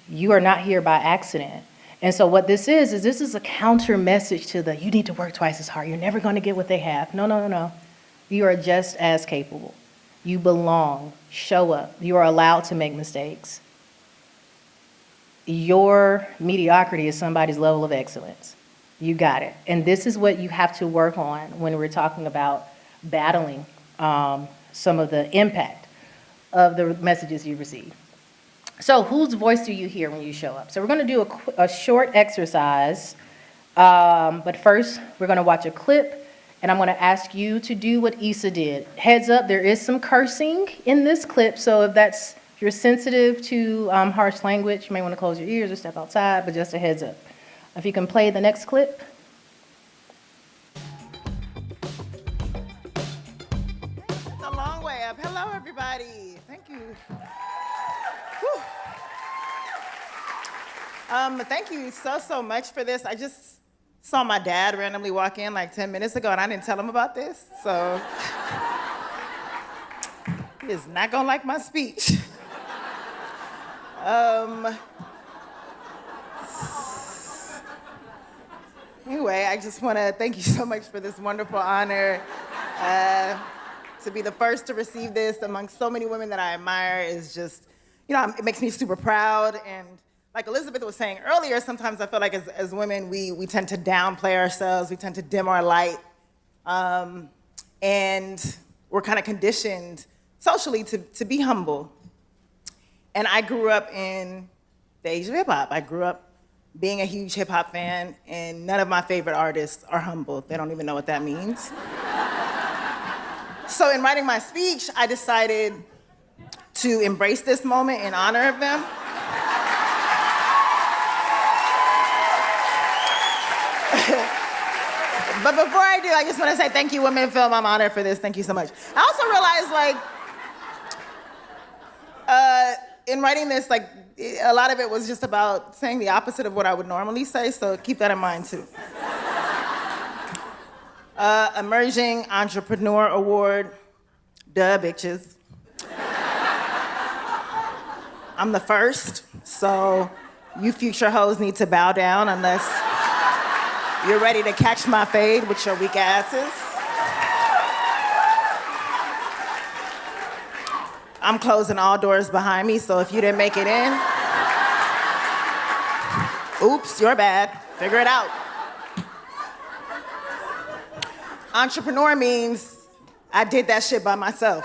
You are not here by accident. And so what this is a counter message to the, you need to work twice as hard. You're never going to get what they have. No. You are just as capable. You belong. Show up. You are allowed to make mistakes. Your mediocrity is somebody's level of excellence. You got it. And this is what you have to work on when we're talking about battling some of the impact of the messages you receive. So whose voice do you hear when you show up? So we're going to do a short exercise, but first we're going to watch a clip, and I'm going to ask you to do what Issa did. Heads up, there is some cursing in this clip, so if you're sensitive to harsh language, you may want to close your ears or step outside, but just a heads up. If you can play the next clip. It's a long way up. Hello, everybody. Thank you. Whew. Thank you so much for this. I just saw my dad randomly walk in like 10 minutes ago, and I didn't tell him about this, so he is not gonna like my speech. Anyway, I just want to thank you so much for this wonderful honor. To be the first to receive this amongst so many women that I admire is just, it makes me super proud. And like Elizabeth was saying earlier, sometimes I feel like as women, we tend to downplay ourselves, we tend to dim our light. And we're kind of conditioned socially to be humble. And I grew up in the age of hip hop. I grew up being a huge hip hop fan, and none of my favorite artists are humble. They don't even know what that means. So in writing my speech, I decided to embrace this moment in honor of them. But before I do, I just want to say thank you, Women in Film. I'm honored for this. Thank you so much. I also realized, in writing this, a lot of it was just about saying the opposite of what I would normally say, so keep that in mind, too. Emerging Entrepreneur Award. Duh, bitches. I'm the first, so you future hoes need to bow down unless you're ready to catch my fade with your weak asses. I'm closing all doors behind me, so if you didn't make it in, oops, you're bad. Figure it out. Entrepreneur means I did that shit by myself.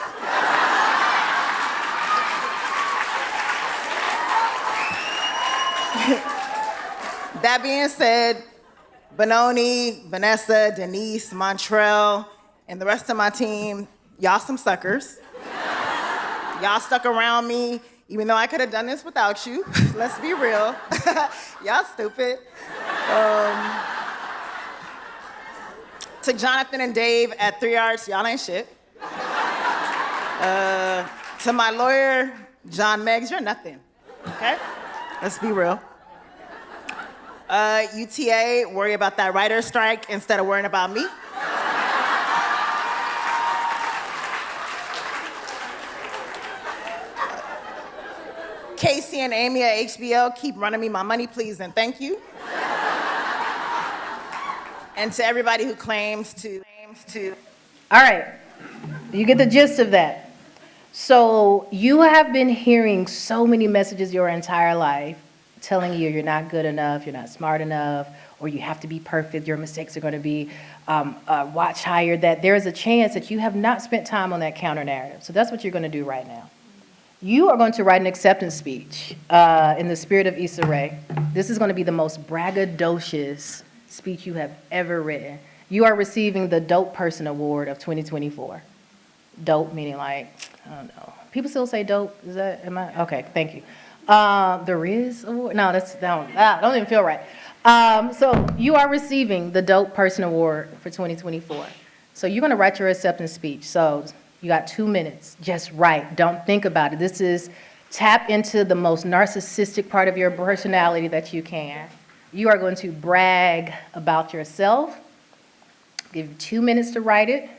That being said, Benoni, Vanessa, Denise, Montrell, and the rest of my team, y'all some suckers. Y'all stuck around me, even though I could have done this without you. Let's be real. Y'all stupid. To Jonathan and Dave at 3 Arts, y'all ain't shit. To my lawyer, John Meggs, you're nothing, okay? Let's be real. UTA, worry about that writer's strike instead of worrying about me. Casey and Amy at HBO, keep running me my money, please, and thank you. And to everybody who claims to. All right, you get the gist of that. So you have been hearing so many messages your entire life telling you you're not good enough, you're not smart enough, or you have to be perfect, your mistakes are going to be watch higher, that there is a chance that you have not spent time on that counter narrative. So that's what you're going to do right now. You are going to write an acceptance speech in the spirit of Issa Rae. This is going to be the most braggadocious speech you have ever written. You are receiving the Dope Person Award of 2024. Dope meaning like, I don't know. People still say dope? Is that, am I? Okay, thank you. The Riz Award? No, that don't even feel right. So you are receiving the Dope Person Award for 2024. So you're going to write your acceptance speech. So you got 2 minutes. Just write. Don't think about it. This is tap into the most narcissistic part of your personality that you can. You are going to brag about yourself. Give you 2 minutes to write it.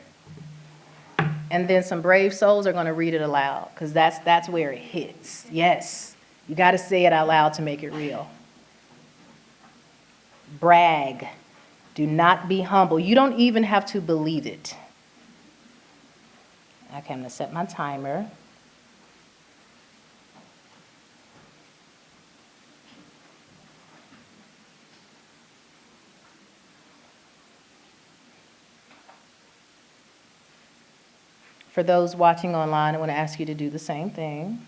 And then some brave souls are going to read it aloud because that's where it hits. Yes. You got to say it out loud to make it real. Brag. Do not be humble. You don't even have to believe it. Okay, I'm going to set my timer. For those watching online, I want to ask you to do the same thing.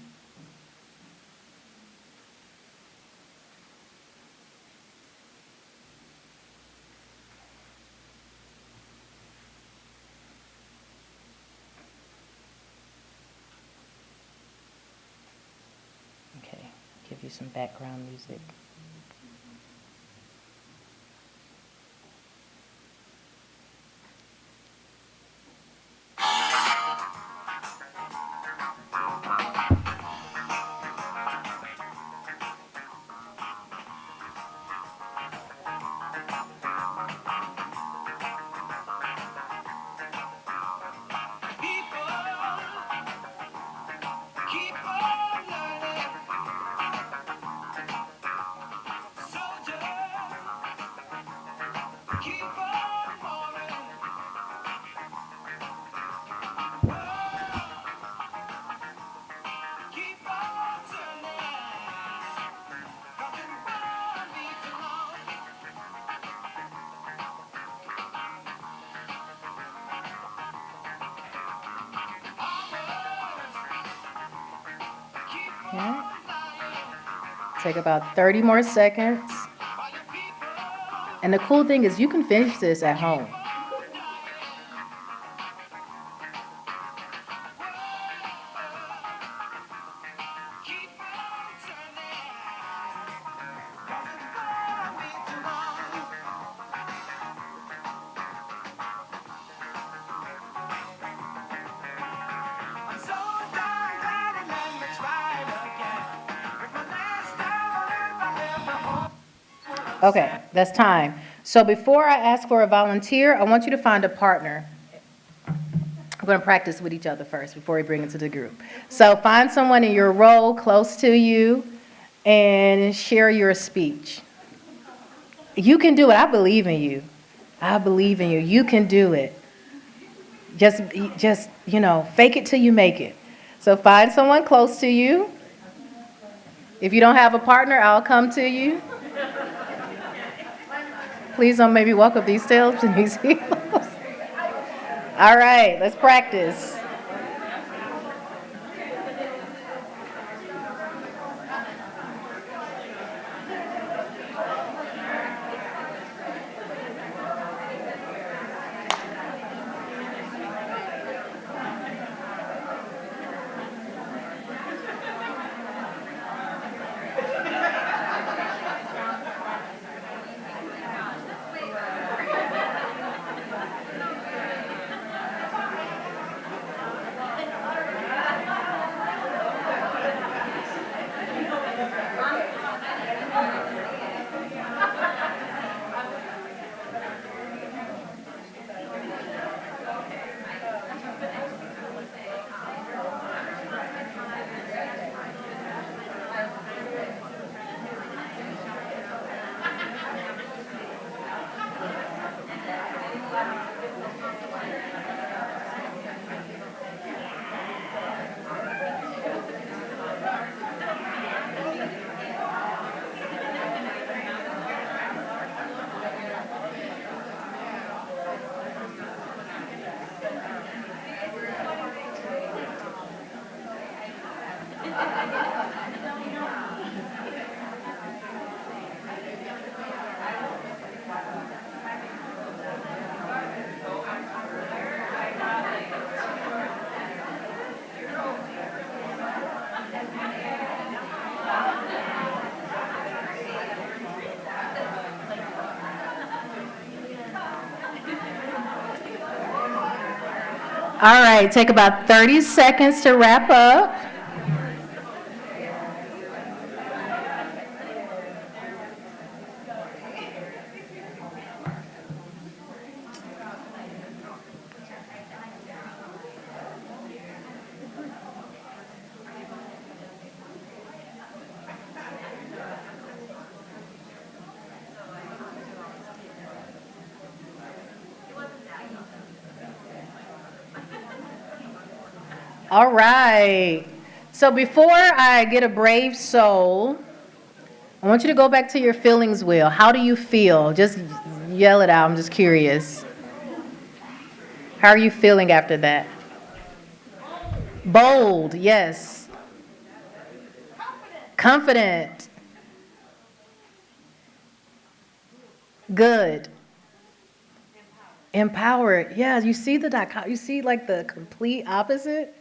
Okay, give you some background music. Okay. Take about 30 more seconds. And the cool thing is you can finish this at home. Okay, that's time. So before I ask for a volunteer, I want you to find a partner. We're going to practice with each other first before we bring it to the group. So find someone in your role close to you and share your speech. You can do it. I believe in you. I believe in you. You can do it. Just fake it till you make it. So find someone close to you. If you don't have a partner, I'll come to you. Please don't maybe walk up these steps and these heels. All right, let's practice. All right, take about 30 seconds to wrap up. All right. So before I get a brave soul, I want you to go back to your feelings wheel. How do you feel? Just yell it out. I'm just curious. How are you feeling after that? Bold, yes. Confident. Good. Empowered. Yeah, you see you see like the complete opposite?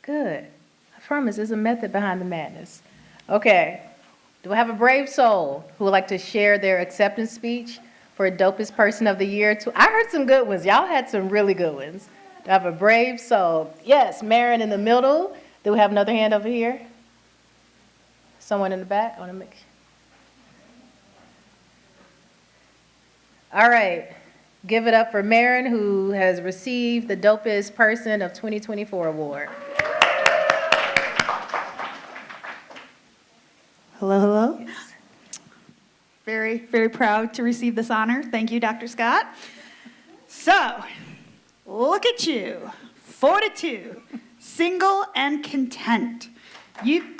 Good. I promise there's a method behind the madness. Okay. Do I have a brave soul who would like to share their acceptance speech for Dopest Person of the Year? I heard some good ones. Y'all had some really good ones. Do I have a brave soul? Yes, Marin in the middle. Do we have another hand over here? Someone in the back? I want to make. All right. Give it up for Marin, who has received the Dopest Person of 2024 award. Hello, hello. Yes. Very, very proud to receive this honor. Thank you, Dr. Scott. So, look at you, 42, single and content. Thank you.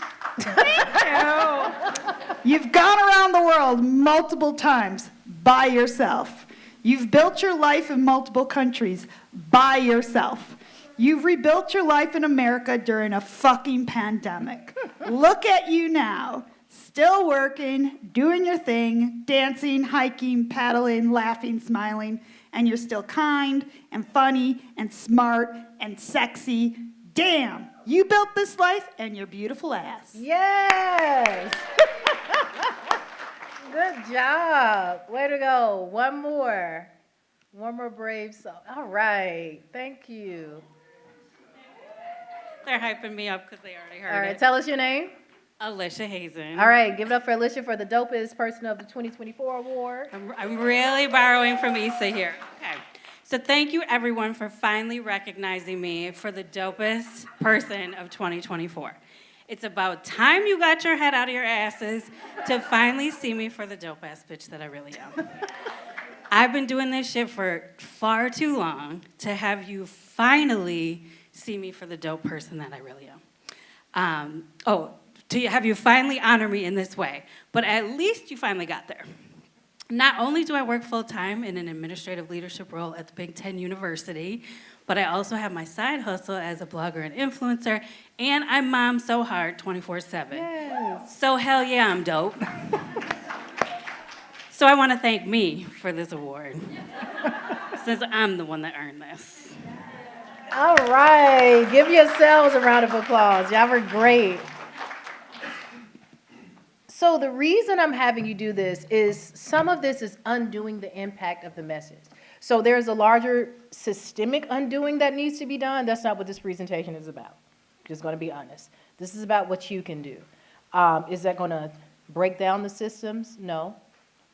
You've gone around the world multiple times by yourself. You've built your life in multiple countries by yourself. You've rebuilt your life in America during a fucking pandemic. Look at you now. Still working, doing your thing, dancing, hiking, paddling, laughing, smiling, and you're still kind and funny and smart and sexy. Damn, you built this life and your beautiful ass. Yes! Good job. Way to go. One more. One more brave soul. All right. Thank you. They're hyping me up because they already heard it. All right. Tell us your name. Alicia Hazen. All right, give it up for Alicia for the Dopest Person of the 2024 award. I'm really borrowing from Issa here. Okay. So thank you, everyone, for finally recognizing me for the Dopest Person of 2024. It's about time you got your head out of your asses to finally see me for the dope-ass bitch that I really am. I've been doing this shit for far too long to have you finally see me for the dope person that I really am. To have you finally honor me in this way. But at least you finally got there. Not only do I work full-time in an administrative leadership role at the Big Ten University, but I also have my side hustle as a blogger and influencer, and I mom so hard 24/7. Yes. So hell yeah, I'm dope. So I want to thank me for this award, since I'm the one that earned this. All right, give yourselves a round of applause. Y'all were great. So the reason I'm having you do this is some of this is undoing the impact of the message. So there's a larger systemic undoing that needs to be done. That's not what this presentation is about. Just going to be honest. This is about what you can do. Is that going to break down the systems? No.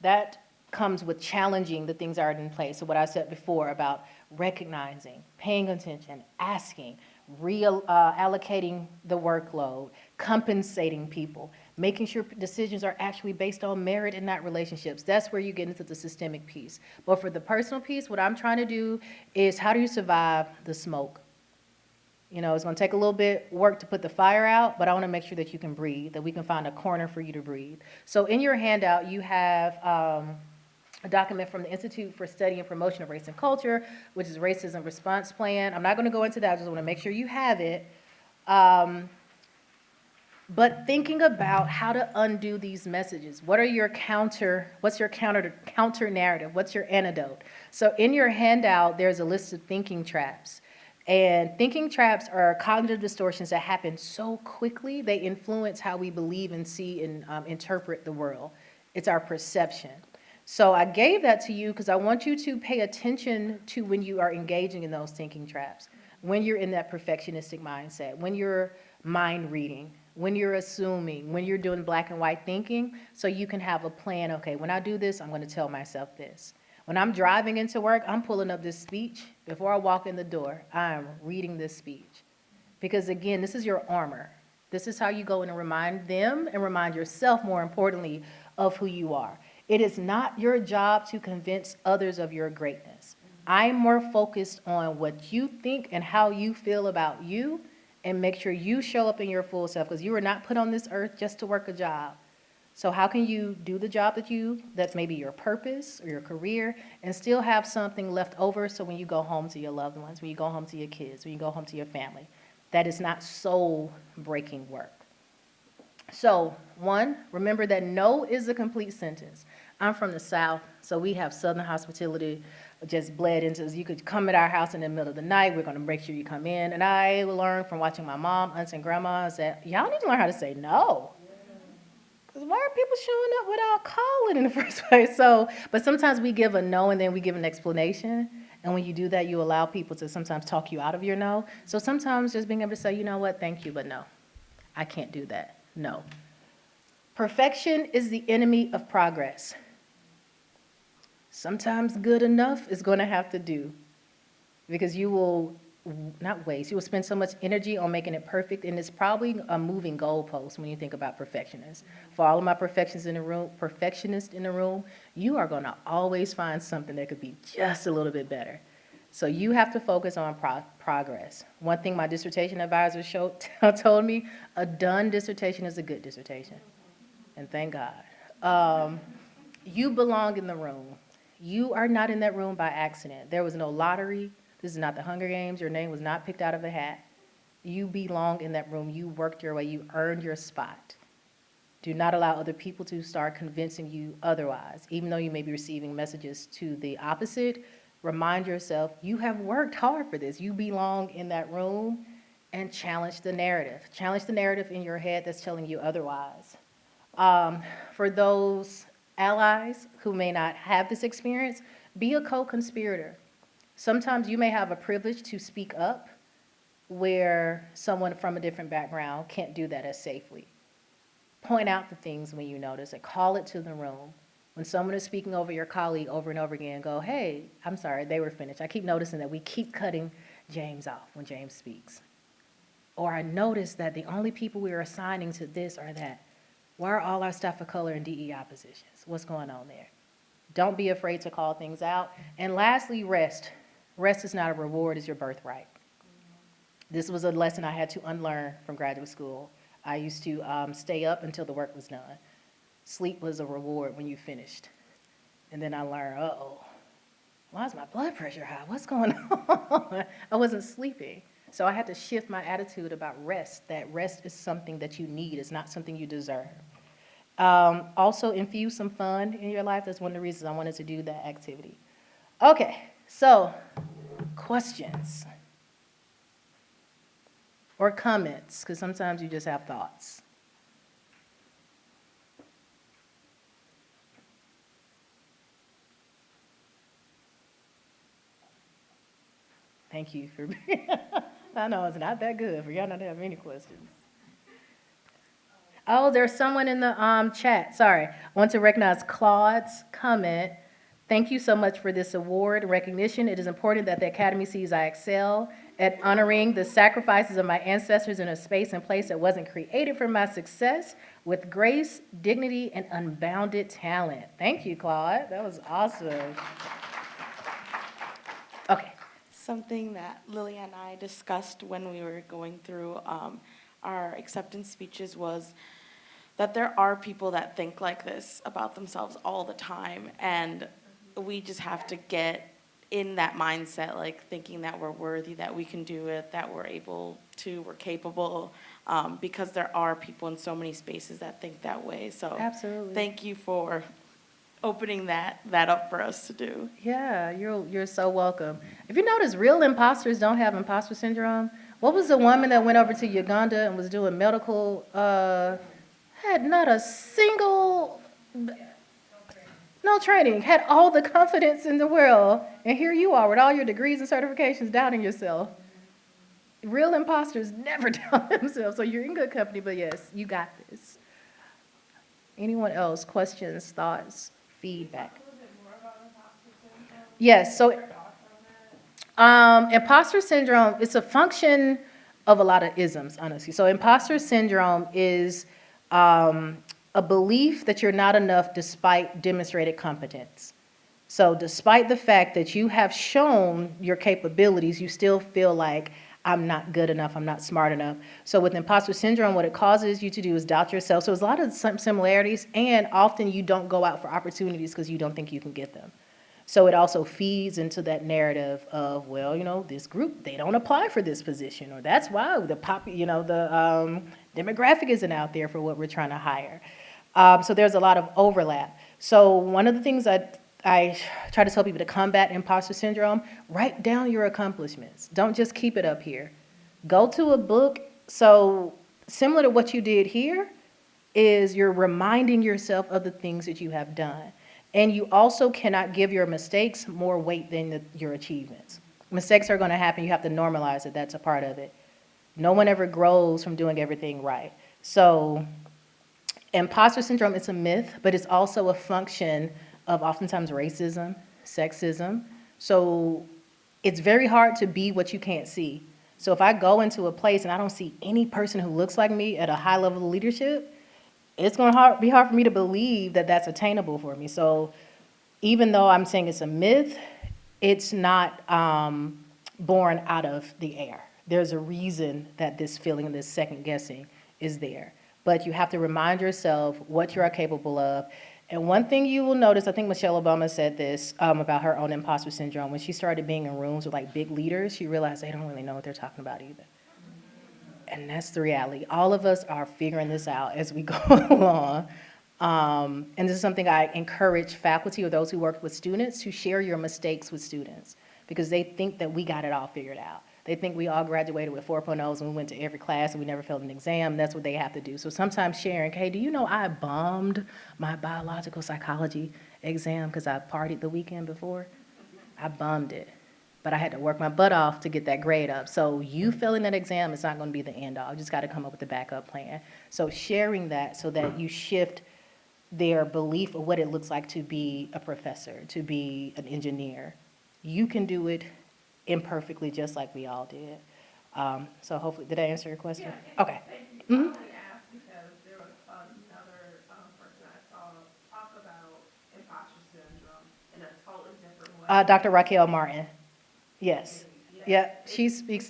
That comes with challenging the things already in place. So what I said before about recognizing, paying attention, asking, reallocating the workload, compensating people, making sure decisions are actually based on merit and not relationships. That's where you get into the systemic piece. But for the personal piece, what I'm trying to do is how do you survive the smoke? You know, it's going to take a little bit work to put the fire out, but I want to make sure that you can breathe, that we can find a corner for you to breathe. So in your handout, you have a document from the Institute for Study and Promotion of Race and Culture, which is Racism Response Plan. I'm not going to go into that. I just want to make sure you have it. But thinking about how to undo these messages. What's your counter narrative? What's your antidote? So in your handout, there's a list of thinking traps. And thinking traps are cognitive distortions that happen so quickly, they influence how we believe and see and interpret the world. It's our perception. So I gave that to you because I want you to pay attention to when you are engaging in those thinking traps, when you're in that perfectionistic mindset, when you're mind reading, when you're assuming, when you're doing black and white thinking, so you can have a plan. Okay, when I do this, I'm going to tell myself this. When I'm driving into work, I'm pulling up this speech. Before I walk in the door, I am reading this speech. Because again, this is your armor. This is how you go in and remind them and remind yourself, more importantly, of who you are. It is not your job to convince others of your greatness. I'm more focused on what you think and how you feel about you, and make sure you show up in your full self, because you were not put on this earth just to work a job. So how can you do the job that's maybe your purpose or your career, and still have something left over so when you go home to your loved ones, when you go home to your kids, when you go home to your family, that is not soul-breaking work. So, one, remember that no is a complete sentence. I'm from the South, so we have Southern hospitality just bled into us. You could come at our house in the middle of the night, we're going to make sure you come in. And I learned from watching my mom, aunts, and grandmas that y'all need to learn how to say no. Because why are people showing up without calling in the first place? So, but sometimes we give a no and then we give an explanation. And when you do that, you allow people to sometimes talk you out of your no. So sometimes just being able to say, you know what, thank you, but no, I can't do that. No. Perfection is the enemy of progress. Sometimes good enough is going to have to do, because you will not waste, you will spend so much energy on making it perfect, and it's probably a moving goalpost when you think about perfectionists. For all of my perfectionists in the room, you are going to always find something that could be just a little bit better. So you have to focus on progress. One thing my dissertation advisor told me, a done dissertation is a good dissertation. And thank God. You belong in the room. You are not in that room by accident. There was no lottery. This is not the Hunger Games. Your name was not picked out of a hat. You belong in that room. You worked your way. You earned your spot. Do not allow other people to start convincing you otherwise. Even though you may be receiving messages to the opposite, remind yourself, you have worked hard for this. You belong in that room, and challenge the narrative. Challenge the narrative in your head that's telling you otherwise. For those allies who may not have this experience, be a co-conspirator. Sometimes you may have a privilege to speak up where someone from a different background can't do that as safely. Point out the things when you notice it. Call it to the room. When someone is speaking over your colleague over and over again, go, hey, I'm sorry, they were finished. I keep noticing that we keep cutting James off when James speaks. Or I noticed that the only people we are assigning to this or that. Why are all our staff of color in DEI positions? What's going on there? Don't be afraid to call things out. And lastly, rest. Rest is not a reward, it's your birthright. This was a lesson I had to unlearn from graduate school. I used to stay up until the work was done. Sleep was a reward when you finished. And then I learned, uh-oh, why is my blood pressure high? What's going on? I wasn't sleeping. So I had to shift my attitude about rest, that rest is something that you need, it's not something you deserve. Also infuse some fun in your life. That's one of the reasons I wanted to do that activity. Okay, so questions or comments, because sometimes you just have thoughts. Thank you for being, I know it's not that good for y'all not to have any questions. Oh, there's someone in the chat, sorry. I want to recognize Claude's comment. Thank you so much for this award and recognition. It is important that the Academy sees I excel at honoring the sacrifices of my ancestors in a space and place that wasn't created for my success with grace, dignity, and unbounded talent. Thank you, Claude. That was awesome. Okay. Something that Lily and I discussed when we were going through our acceptance speeches was that there are people that think like this about themselves all the time, and we just have to get in that mindset, like thinking that we're worthy, that we can do it, that we're able to, we're capable, because there are people in so many spaces that think that way. So Absolutely. thank you for opening that up for us to do. Yeah, you're so welcome. If you notice, real imposters don't have imposter syndrome. What was the woman that went over to Uganda and was doing medical, had not a single, no training, had all the confidence in the world, and here you are with all your degrees and certifications doubting yourself. Real imposters never doubt themselves, so you're in good company, but yes, you got this. Anyone else, questions, thoughts, feedback? Yes, so imposter syndrome, it's a function of a lot of isms, honestly. So imposter syndrome is a belief that you're not enough despite demonstrated competence. So despite the fact that you have shown your capabilities, you still feel like, I'm not good enough, I'm not smart enough. So with imposter syndrome, what it causes you to do is doubt yourself. So there's a lot of similarities, and often you don't go out for opportunities because you don't think you can get them. So it also feeds into that narrative of, well, you know, this group, they don't apply for this position, or that's why the demographic isn't out there for what we're trying to hire. So there's a lot of overlap. So one of the things I try to tell people to combat imposter syndrome, write down your accomplishments. Don't just keep it up here. Go to a book. So similar to what you did here is you're reminding yourself of the things that you have done. And you also cannot give your mistakes more weight than your achievements. Mistakes are going to happen. You have to normalize it. That's a part of it. No one ever grows from doing everything right. So imposter syndrome is a myth, but it's also a function of oftentimes racism, sexism. So it's very hard to be what you can't see. So if I go into a place and I don't see any person who looks like me at a high level of leadership, it's going to be hard for me to believe that that's attainable for me. So even though I'm saying it's a myth, it's not born out of the air. There's a reason that this feeling and this second guessing is there. But you have to remind yourself what you are capable of. And one thing you will notice, I think Michelle Obama said this about her own imposter syndrome. When she started being in rooms with like big leaders, she realized they don't really know what they're talking about either. And that's the reality. All of us are figuring this out as we go along. And this is something I encourage faculty or those who work with students to share your mistakes with students, because they think that we got it all figured out. They think we all graduated with 4.0s and we went to every class and we never failed an exam. That's what they have to do. So sometimes sharing, hey, do you know I bombed my biological psychology exam because I partied the weekend before? I bombed it. But I had to work my butt off to get that grade up. So you failing that exam is not going to be the end all. You just got to come up with a backup plan. So sharing that so that you shift their belief of what it looks like to be a professor, to be an engineer. You can do it imperfectly just like we all did. So hopefully, did I answer your question? Yeah. Okay. Mm-hmm. I only asked because there was another person I saw talk about imposter syndrome in a totally different way. Dr. Raquel Martin. Yes. Yeah, she speaks.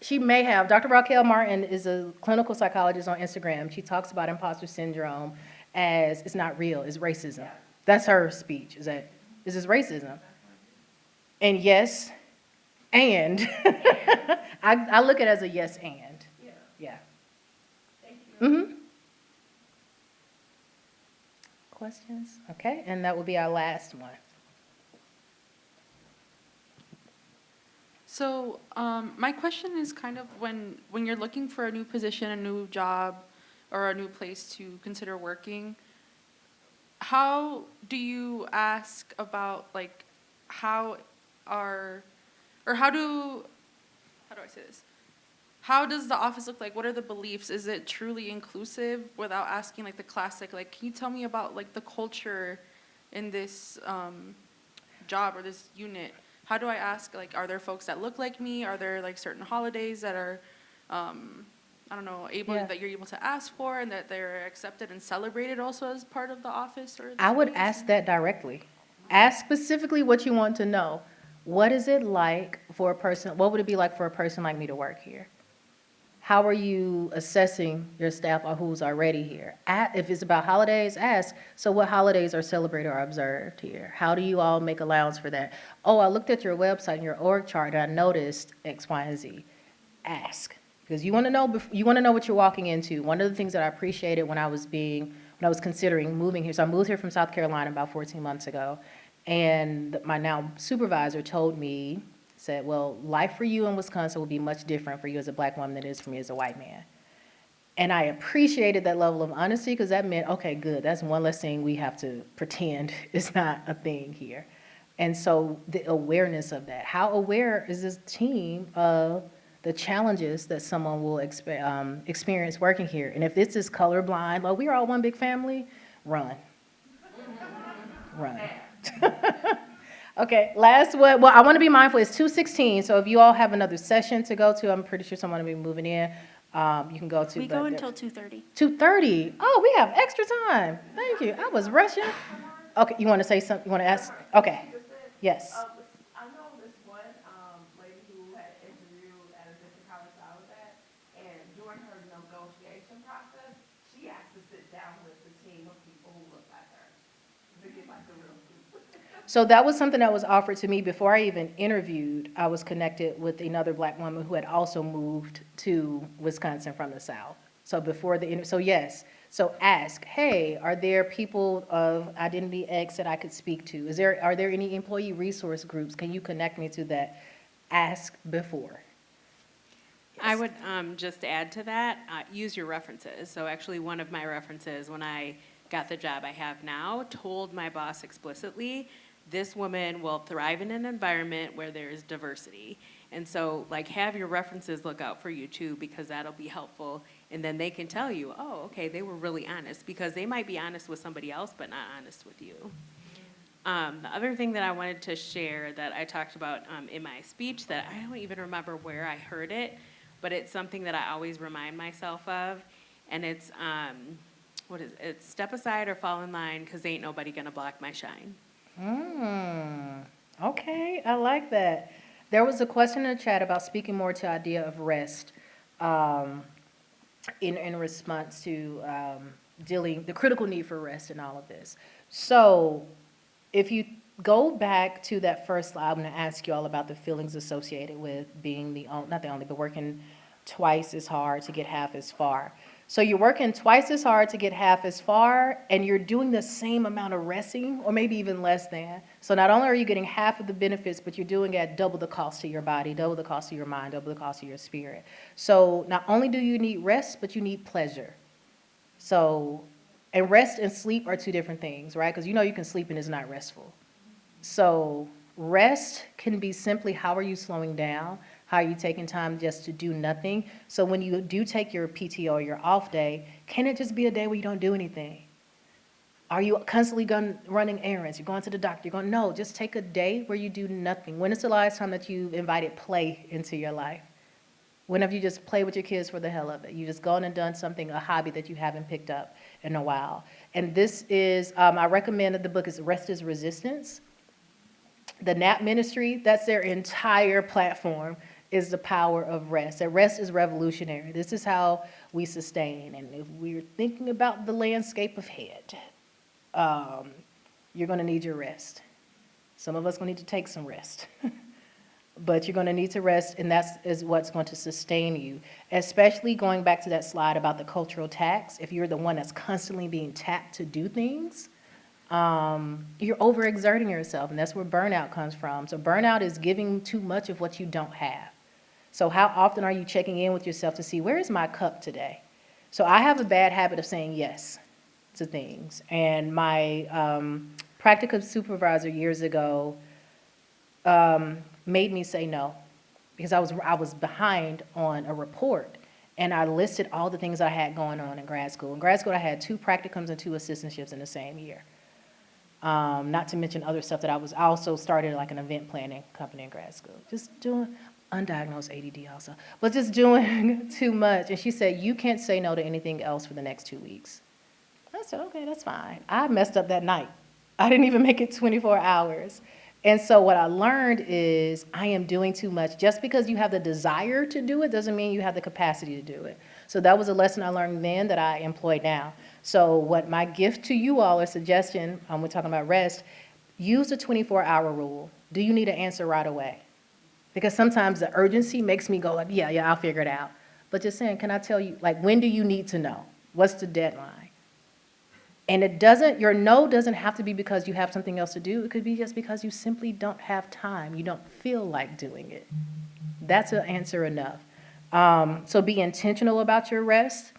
She may have. Dr. Raquel Martin is a clinical psychologist on Instagram. She talks about imposter syndrome as it's not real, it's racism. That's her speech, is this racism? And yes, and, I look at it as a yes and, yeah. Thank you. Mm-hmm. Questions? Okay, and that will be our last one. So, my question is kind of when you're looking for a new position, a new job, or a new place to consider working, how do you ask about like how do I say this? How does the office look like? What are the beliefs? Is it truly inclusive without asking like the classic, like, can you tell me about like the culture in this job or this unit? How do I ask, like, are there folks that look like me? Are there like certain holidays that are, I don't know, that you're able to ask for and that they're accepted and celebrated also as part of the office or the I would space? ask that directly. Ask specifically what you want to know. What is it like for a person, what would it be like for a person like me to work here? How are you assessing your staff or who's already here? If it's about holidays, ask, so what holidays are celebrated or observed here? How do you all make allowance for that? Oh, I looked at your website and your org chart and I noticed X, Y, and Z. Ask, because you want to know what you're walking into. One of the things that I appreciated when I was considering moving here, so I moved here from South Carolina about 14 months ago, and my now supervisor told me, said, well, life for you in Wisconsin will be much different for you as a black woman than it is for me as a white man. And I appreciated that level of honesty because that meant, okay, good, that's one less thing we have to pretend is not a thing here. And so the awareness of that, how aware is this team of the challenges that someone will experience working here? And if this is colorblind, like we're all one big family, run. Run. Okay, last one. Well, I want to be mindful, it's 2:16, so if you all have another session to go to, I'm pretty sure someone will be moving in, you can go to. We go until 2:30. 2:30? Oh, we have extra time. Thank you. I was rushing. Okay, you want to say something? You want to ask? Okay. Yes. I know this one lady who had interviewed at a different college I was at, and during her negotiation process, she asked to sit down with the team of people who look like her to get like the real people. So that was something that was offered to me before I even interviewed. I was connected with another black woman who had also moved to Wisconsin from the South. So before so yes. So ask, hey, are there people of identity X that I could speak to? Are there any employee resource groups? Can you connect me to that? Ask before. I would just add to that, use your references. So actually one of my references when I got the job I have now told my boss explicitly, this woman will thrive in an environment where there is diversity. And so like have your references look out for you too, because that'll be helpful. And then they can tell you, oh, okay, they were really honest, because they might be honest with somebody else, but not honest with you. The other thing that I wanted to share that I talked about in my speech that I don't even remember where I heard it, but it's something that I always remind myself of. And it's, It's step aside or fall in line, because ain't nobody gonna block my shine. Okay, I like that. There was a question in the chat about speaking more to idea of rest in response to the critical need for rest and all of this. So if you go back to that first slide, I'm going to ask you all about the feelings associated with being not the only, but working twice as hard to get half as far. So you're working twice as hard to get half as far, and you're doing the same amount of resting, or maybe even less than. So not only are you getting half of the benefits, but you're doing it at double the cost to your body, double the cost to your mind, double the cost to your spirit. So not only do you need rest, but you need pleasure. So, and rest and sleep are two different things, right? Because you can sleep and it's not restful. So rest can be simply, how are you slowing down? How are you taking time just to do nothing? So when you do take your PTO or your off day, can it just be a day where you don't do anything? Are you constantly running errands? You're going to the doctor? No, just take a day where you do nothing. When is the last time that you've invited play into your life? When have you just played with your kids for the hell of it? You just gone and done something, a hobby that you haven't picked up in a while. And this is, I recommend that the book is Rest is Resistance. The NAP Ministry, that's their entire platform, is the power of rest. That rest is revolutionary. This is how we sustain. And if we're thinking about the landscape ahead, you're going to need your rest. Some of us going to need to take some rest. But you're going to need to rest, and is what's going to sustain you. Especially going back to that slide about the cultural tax, if you're the one that's constantly being tapped to do things, you're overexerting yourself, and that's where burnout comes from. So burnout is giving too much of what you don't have. So how often are you checking in with yourself to see, where is my cup today? So I have a bad habit of saying yes to things. And my practicum supervisor years ago made me say no, because I was behind on a report, and I listed all the things I had going on in grad school. In grad school, I had 2 practicums and 2 assistantships in the same year. Not to mention other stuff that I also started like an event planning company in grad school. Just doing undiagnosed ADD also, but just doing too much. And she said, you can't say no to anything else for the next 2 weeks. I said, okay, that's fine. I messed up that night. I didn't even make it 24 hours. And so what I learned is I am doing too much. Just because you have the desire to do it doesn't mean you have the capacity to do it. So that was a lesson I learned then that I employ now. So what my gift to you all or suggestion, we're talking about rest, use the 24-hour rule. Do you need an answer right away? Because sometimes the urgency makes me go like, yeah, I'll figure it out. But just saying, can I tell you, like, when do you need to know? What's the deadline? And your no doesn't have to be because you have something else to do. It could be just because you simply don't have time. You don't feel like doing it. That's an answer enough. So be intentional about your rest.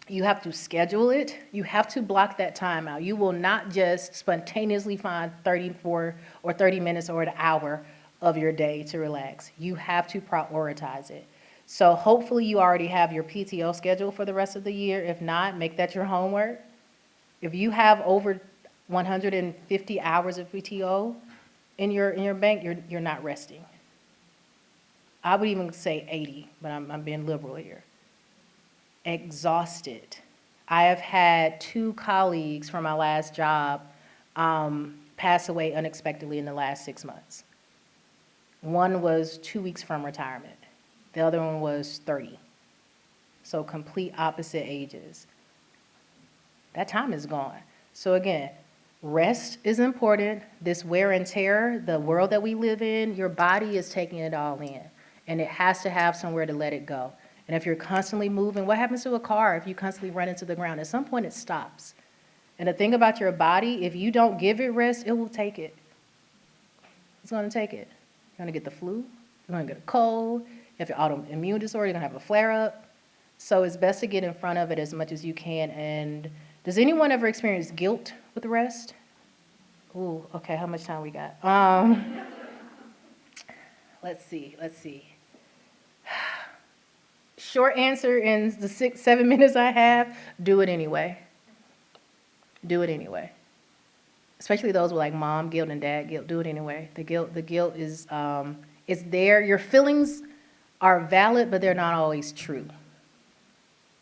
You have to schedule it. You have to block that time out. You will not just spontaneously find 34 or 30 minutes or an hour of your day to relax. You have to prioritize it. So hopefully you already have your PTO schedule for the rest of the year. If not, make that your homework. If you have over 150 hours of PTO in your bank, you're not resting. I would even say 80, but I'm being liberal here. Exhausted. I have had 2 colleagues from my last job pass away unexpectedly in the last 6 months. One was 2 weeks from retirement. The other one was 30. So complete opposite ages. That time is gone. So again, rest is important. This wear and tear, the world that we live in, your body is taking it all in. And it has to have somewhere to let it go. And if you're constantly moving, what happens to a car if you constantly run into the ground? At some point it stops. And the thing about your body, if you don't give it rest, it will take it. It's gonna take it. You're gonna get the flu, you're gonna get a cold, you have your autoimmune disorder, you're gonna have a flare-up. So it's best to get in front of it as much as you can. And does anyone ever experience guilt with rest? Ooh, okay, how much time we got? Let's see. Short answer in the 7 minutes I have, do it anyway. Do it anyway. Especially those with like mom guilt and dad guilt, do it anyway. The guilt is it's there. Your feelings are valid, but they're not always true.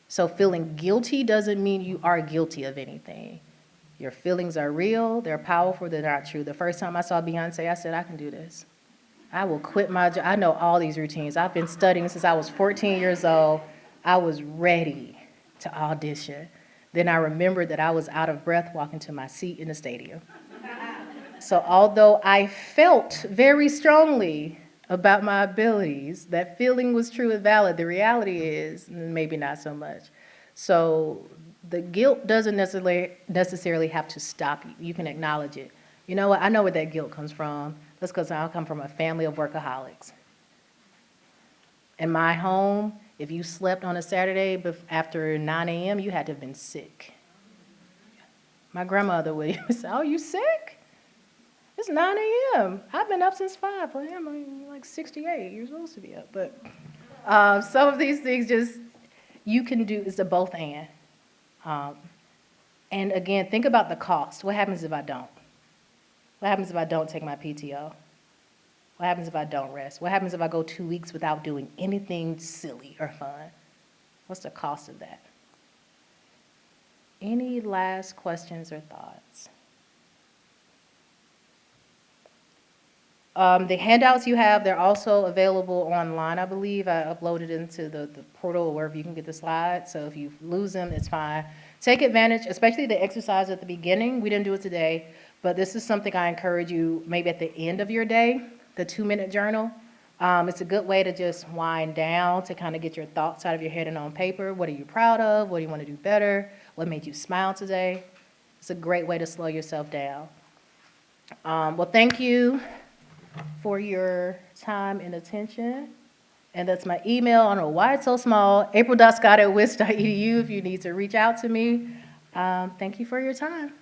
So feeling guilty doesn't mean you are guilty of anything. Your feelings are real, they're powerful, they're not true. The first time I saw Beyonce, I said, I can do this. I will quit my job. I know all these routines. I've been studying since I was 14 years old. I was ready to audition. Then I remembered that I was out of breath walking to my seat in the stadium. So although I felt very strongly about my abilities, that feeling was true and valid, the reality is maybe not so much. So the guilt doesn't necessarily have to stop you. You can acknowledge it. You know what? I know where that guilt comes from. That's because I come from a family of workaholics. In my home, if you slept on a Saturday after 9 a.m., you had to have been sick. My grandmother would say, oh, you sick? It's 9 a.m. I've been up since 5 a.m. I'm like 68. You're supposed to be up. But some of these things just, you can do, it's a both and. And again, think about the cost. What happens if I don't? What happens if I don't take my PTO? What happens if I don't rest? What happens if I go 2 weeks without doing anything silly or fun? What's the cost of that? Any last questions or thoughts? The handouts you have, they're also available online, I believe. I uploaded into the portal or wherever you can get the slides. So if you lose them, it's fine. Take advantage, especially the exercise at the beginning. We didn't do it today, But this is something I encourage you, maybe at the end of your day, the 2-minute journal. It's a good way to just wind down, to kind of get your thoughts out of your head and on paper. What are you proud of? What do you want to do better? What made you smile today? It's a great way to slow yourself down. Well, thank you for your time and attention. And that's my email. I don't know why it's so small. April.scott@wisc.edu if you need to reach out to me. Thank you for your time.